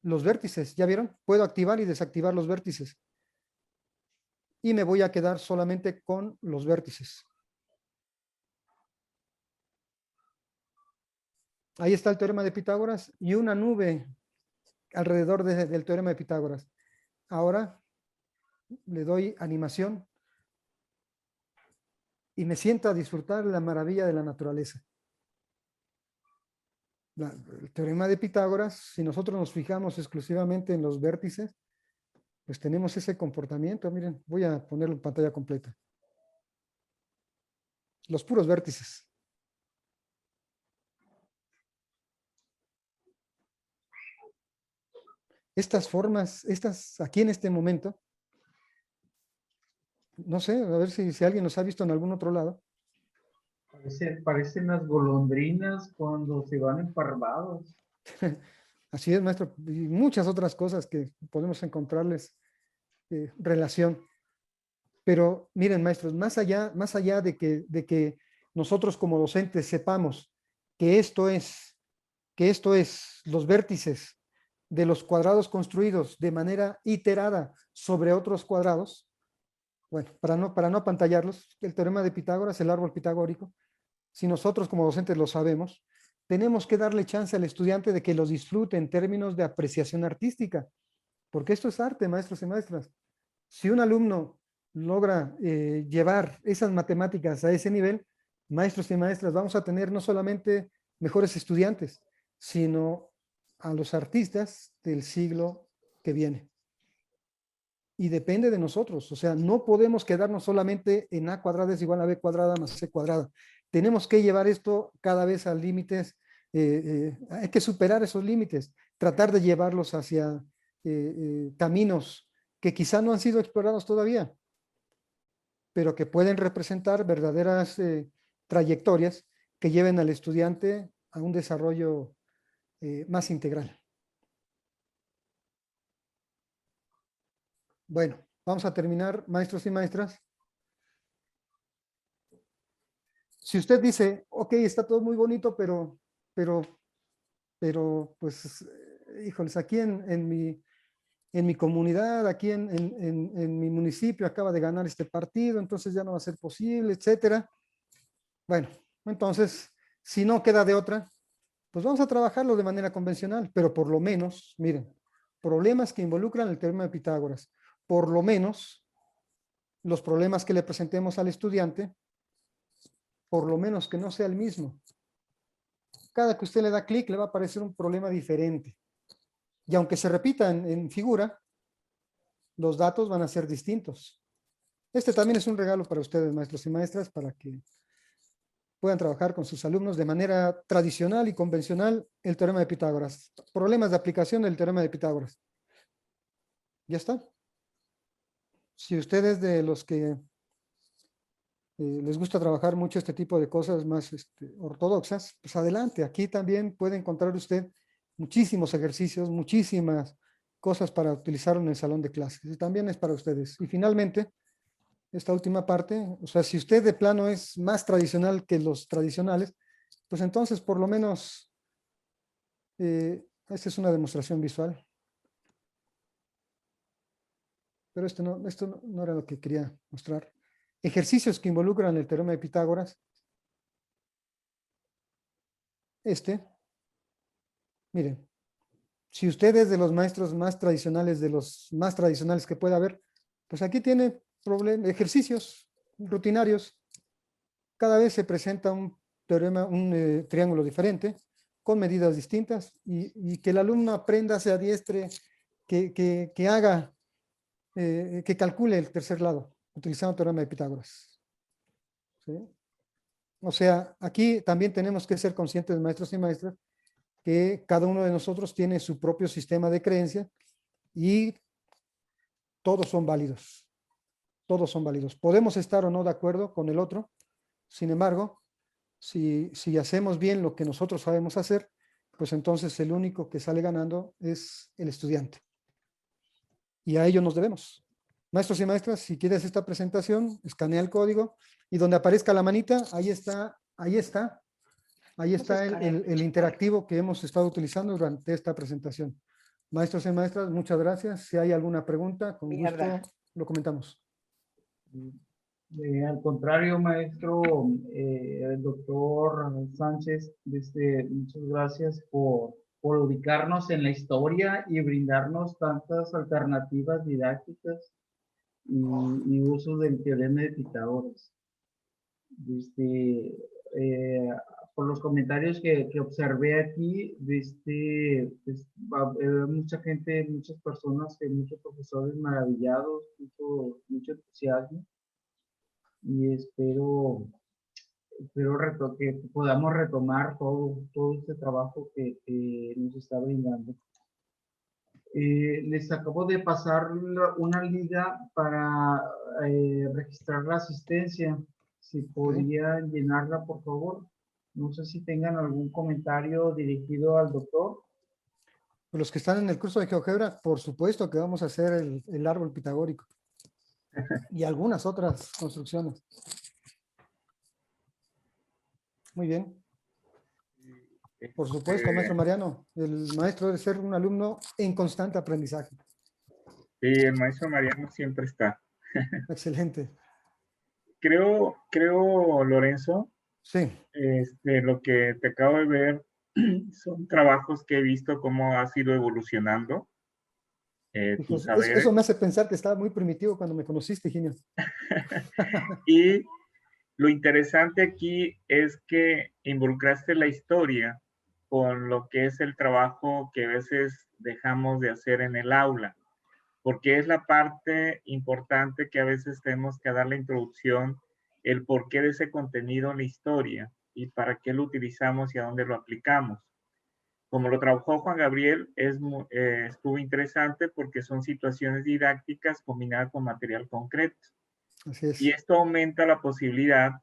[SPEAKER 1] los vértices, ¿ya vieron? Puedo activar y desactivar los vértices. Y me voy a quedar solamente con los vértices. Ahí está el teorema de Pitágoras y una nube alrededor del teorema de Pitágoras. Ahora le doy animación y me siento a disfrutar la maravilla de la naturaleza. El teorema de Pitágoras, si nosotros nos fijamos exclusivamente en los vértices, pues tenemos ese comportamiento. Miren, voy a ponerlo en pantalla completa. Los puros vértices. Estas formas, estas aquí en este momento, no sé, a ver si alguien los ha visto en algún otro lado.
[SPEAKER 2] Parecen las golondrinas cuando se van emparvados.
[SPEAKER 1] Así es, maestro, y muchas otras cosas que podemos encontrarles relación. Pero miren, maestros, más allá de que nosotros como docentes sepamos que esto es los vértices de los cuadrados construidos de manera iterada sobre otros cuadrados, bueno, para no apantallarlos, el teorema de Pitágoras, el árbol pitagórico, si nosotros como docentes lo sabemos, tenemos que darle chance al estudiante de que los disfrute en términos de apreciación artística, porque esto es arte, maestros y maestras. Si un alumno logra llevar esas matemáticas a ese nivel, maestros y maestras, vamos a tener no solamente mejores estudiantes, sino a los artistas del siglo que viene. Y depende de nosotros, o sea, no podemos quedarnos solamente en A cuadrada es igual a B cuadrada más C cuadrada. Tenemos que llevar esto cada vez a límites, hay que superar esos límites, tratar de llevarlos hacia caminos que quizá no han sido explorados todavía, pero que pueden representar verdaderas trayectorias que lleven al estudiante a un desarrollo más integral. Bueno, vamos a terminar, maestros y maestras. Si usted dice, ok, está todo muy bonito, pero pues, híjoles, aquí en mi comunidad, aquí en mi municipio acaba de ganar este partido, entonces ya no va a ser posible, etcétera. Bueno, entonces, si no queda de otra, pues vamos a trabajarlo de manera convencional, pero por lo menos, miren, problemas que involucran el teorema de Pitágoras, por lo menos los problemas que le presentemos al estudiante, por lo menos que no sea el mismo. Cada que usted le da clic le va a aparecer un problema diferente. Y aunque se repita en figura, los datos van a ser distintos. Este también es un regalo para ustedes, maestros y maestras, para que puedan trabajar con sus alumnos de manera tradicional y convencional el teorema de Pitágoras. Problemas de aplicación del teorema de Pitágoras. ¿Ya está? Si ustedes de los que les gusta trabajar mucho este tipo de cosas más ortodoxas, pues adelante. Aquí también puede encontrar usted muchísimos ejercicios, muchísimas cosas para utilizar en el salón de clases. Y también es para ustedes. Y finalmente, esta última parte, o sea, si usted de plano es más tradicional que los tradicionales, pues entonces por lo menos esta es una demostración visual. pero esto no era lo que quería mostrar. Ejercicios que involucran el teorema de Pitágoras. Miren, si usted es de los maestros más tradicionales, de los más tradicionales que pueda haber, pues aquí tiene ejercicios rutinarios. Cada vez se presenta un teorema, un triángulo diferente, con medidas distintas, y que el alumno aprenda, se adiestre, que haga, que calcule el tercer lado, utilizando el teorema de Pitágoras. ¿Sí? O sea, aquí también tenemos que ser conscientes, maestros y maestras, que cada uno de nosotros tiene su propio sistema de creencia y todos son válidos. Todos son válidos. Podemos estar o no de acuerdo con el otro. Sin embargo, si hacemos bien lo que nosotros sabemos hacer, pues entonces el único que sale ganando es el estudiante. Y a ello nos debemos. Maestros y maestras, si quieres esta presentación, escanea el código y donde aparezca la manita, ahí está el interactivo que hemos estado utilizando durante esta presentación. Maestros y maestras, muchas gracias. Si hay alguna pregunta, con gusto lo comentamos.
[SPEAKER 2] Al contrario, maestro, el doctor Sánchez, muchas gracias por ubicarnos en la historia y brindarnos tantas alternativas didácticas y uso del teorema de Pitágoras. Por los comentarios que observé aquí, va a haber mucha gente, muchas personas, muchos profesores maravillados, mucho entusiasmo, y espero que podamos retomar todo este trabajo que nos está brindando. Les acabo de pasar una liga para registrar la asistencia. Si podrían llenarla, por favor. No sé si tengan algún comentario dirigido al doctor.
[SPEAKER 1] Los que están en el curso de GeoGebra, por supuesto que vamos a hacer el árbol pitagórico y algunas otras construcciones. Muy bien. Por supuesto, maestro Mariano, el maestro debe ser un alumno en constante aprendizaje.
[SPEAKER 4] Sí, el maestro Mariano siempre está.
[SPEAKER 1] Excelente.
[SPEAKER 4] Creo, Lorenzo,
[SPEAKER 1] sí.
[SPEAKER 4] Lo que te acabo de ver son trabajos que he visto cómo ha sido evolucionando.
[SPEAKER 1] Eso me hace pensar que estaba muy primitivo cuando me conociste, Ginio.
[SPEAKER 4] Y lo interesante aquí es que involucraste la historia con lo que es el trabajo que a veces dejamos de hacer en el aula, porque es la parte importante que a veces tenemos que dar la introducción, el porqué de ese contenido en la historia y para qué lo utilizamos y a dónde lo aplicamos. Como lo trabajó Juan Gabriel, estuvo interesante porque son situaciones didácticas combinadas con material concreto.
[SPEAKER 1] Así es.
[SPEAKER 4] Y esto aumenta la posibilidad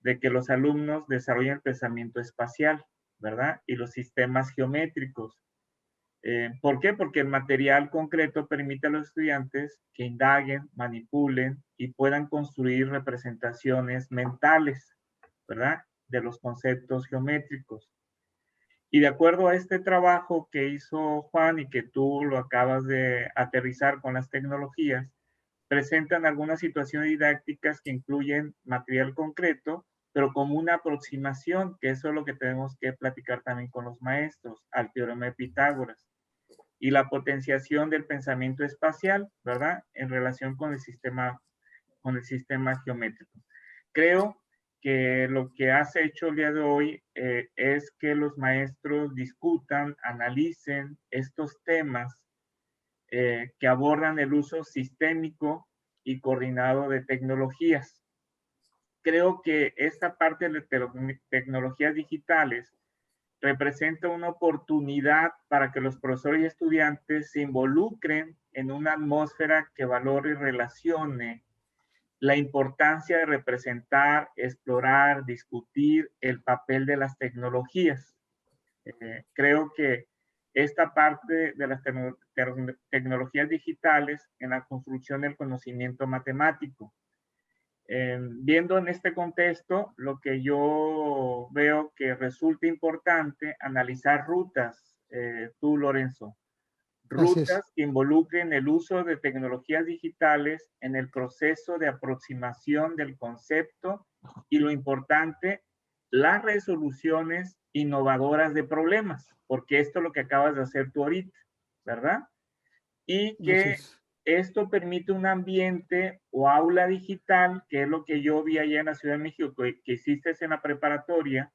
[SPEAKER 4] de que los alumnos desarrollen el pensamiento espacial, ¿verdad? Y los sistemas geométricos. ¿Por qué? Porque el material concreto permite a los estudiantes que indaguen, manipulen y puedan construir representaciones mentales, ¿verdad? De los conceptos geométricos. Y de acuerdo a este trabajo que hizo Juan y que tú lo acabas de aterrizar con las tecnologías, presentan algunas situaciones didácticas que incluyen material concreto, pero como una aproximación, que eso es lo que tenemos que platicar también con los maestros, al teorema de Pitágoras, y la potenciación del pensamiento espacial, ¿verdad? En relación con el sistema geométrico. Creo que lo que has hecho el día de hoy es que los maestros discutan, analicen estos temas que abordan el uso sistémico y coordinado de tecnologías. Creo que esta parte de tecnologías digitales representa una oportunidad para que los profesores y estudiantes se involucren en una atmósfera que valore y relacione la importancia de representar, explorar, discutir el papel de las tecnologías. Creo que esta parte de las tecnologías digitales en la construcción del conocimiento matemático. Viendo en este contexto, lo que yo veo que resulta importante analizar rutas, tú Lorenzo,
[SPEAKER 1] Así es.
[SPEAKER 4] rutas que involucren el uso de tecnologías digitales en el proceso de aproximación del concepto y lo importante, las resoluciones innovadoras de problemas, porque esto es lo que acabas de hacer tú ahorita, ¿verdad? Y
[SPEAKER 1] Así
[SPEAKER 4] que
[SPEAKER 1] es.
[SPEAKER 4] esto permite un ambiente o aula digital, que es lo que yo vi allá en la Ciudad de México, que hiciste en la preparatoria,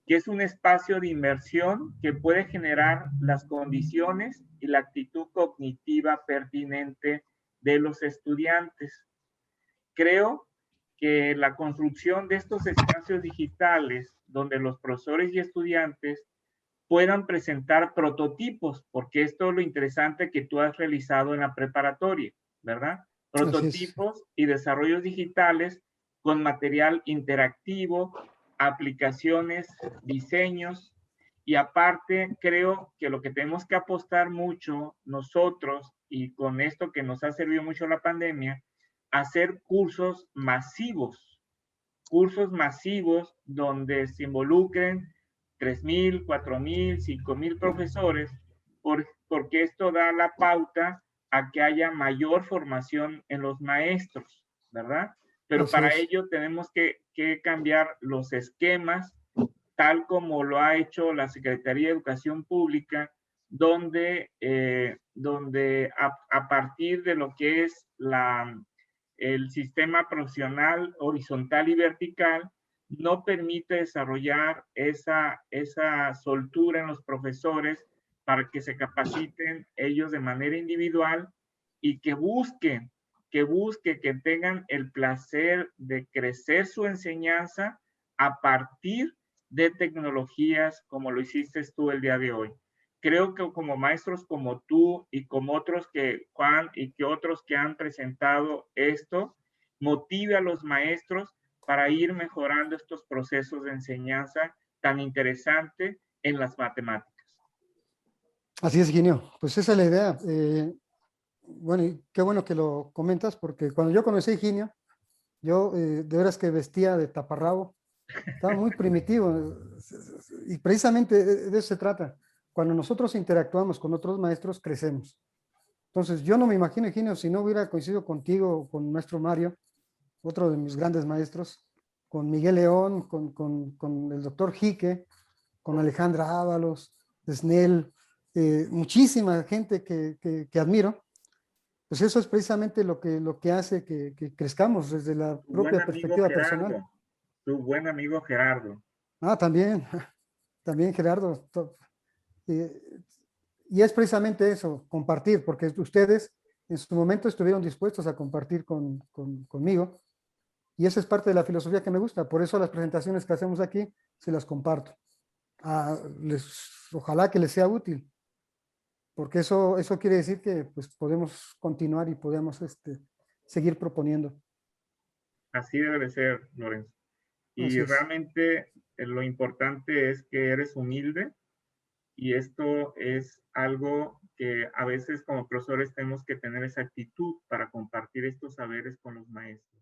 [SPEAKER 4] que es un espacio de inmersión que puede generar las condiciones y la actitud cognitiva pertinente de los estudiantes. Creo que la construcción de estos espacios digitales donde los profesores y estudiantes puedan presentar prototipos, porque esto es lo interesante que tú has realizado en la preparatoria, ¿verdad?
[SPEAKER 1] Así es.
[SPEAKER 4] Prototipos y desarrollos digitales con material interactivo, aplicaciones, diseños, y aparte creo que lo que tenemos que apostar mucho nosotros, y con esto que nos ha servido mucho la pandemia, hacer cursos masivos donde se involucren 3,000, 4,000, 5,000 profesores, porque esto da la pauta a que haya mayor formación en los maestros, ¿verdad? Pero
[SPEAKER 1] Así
[SPEAKER 4] para
[SPEAKER 1] es.
[SPEAKER 4] ello tenemos que cambiar los esquemas, tal como lo ha hecho la Secretaría de Educación Pública, donde a partir de lo que es el sistema profesional horizontal y vertical, no permite desarrollar esa soltura en los profesores para que se capaciten ellos de manera individual y que tengan el placer de crecer su enseñanza a partir de tecnologías como lo hiciste tú el día de hoy. Creo que como maestros como tú y como otros que, Juan, y que otros que han presentado esto, motive a los maestros para ir mejorando estos procesos de enseñanza tan interesante en las matemáticas.
[SPEAKER 1] Así es, Ginio. Pues esa es la idea. Bueno, y qué bueno que lo comentas, porque cuando yo conocí a Higinio, yo de veras que vestía de taparrabo, estaba muy primitivo, y precisamente de eso se trata. Cuando nosotros interactuamos con otros maestros, crecemos. Entonces, yo no me imagino, Higinio, si no hubiera coincidido contigo, con nuestro Mario, otro de mis grandes maestros, con Miguel León, con el doctor Jique, con Alejandra Ábalos, Snell, muchísima gente que admiro. Pues eso es precisamente lo que hace que crezcamos desde la
[SPEAKER 4] Tu buen
[SPEAKER 1] propia
[SPEAKER 4] amigo
[SPEAKER 1] perspectiva personal.
[SPEAKER 4] Gerardo, tu buen amigo Gerardo.
[SPEAKER 1] Ah, también, también Gerardo. Eh, y es precisamente eso, compartir, porque ustedes en su momento estuvieron dispuestos a compartir conmigo, y esa es parte de la filosofía que me gusta. Por eso las presentaciones que hacemos aquí se las comparto. Ojalá que les sea útil, porque eso quiere decir que pues, podemos continuar y podemos seguir proponiendo.
[SPEAKER 4] Así debe de ser, Lorenzo. Y
[SPEAKER 1] Así es.
[SPEAKER 4] realmente lo importante es que eres humilde y esto es algo que a veces como profesores tenemos que tener esa actitud para compartir estos saberes con los maestros.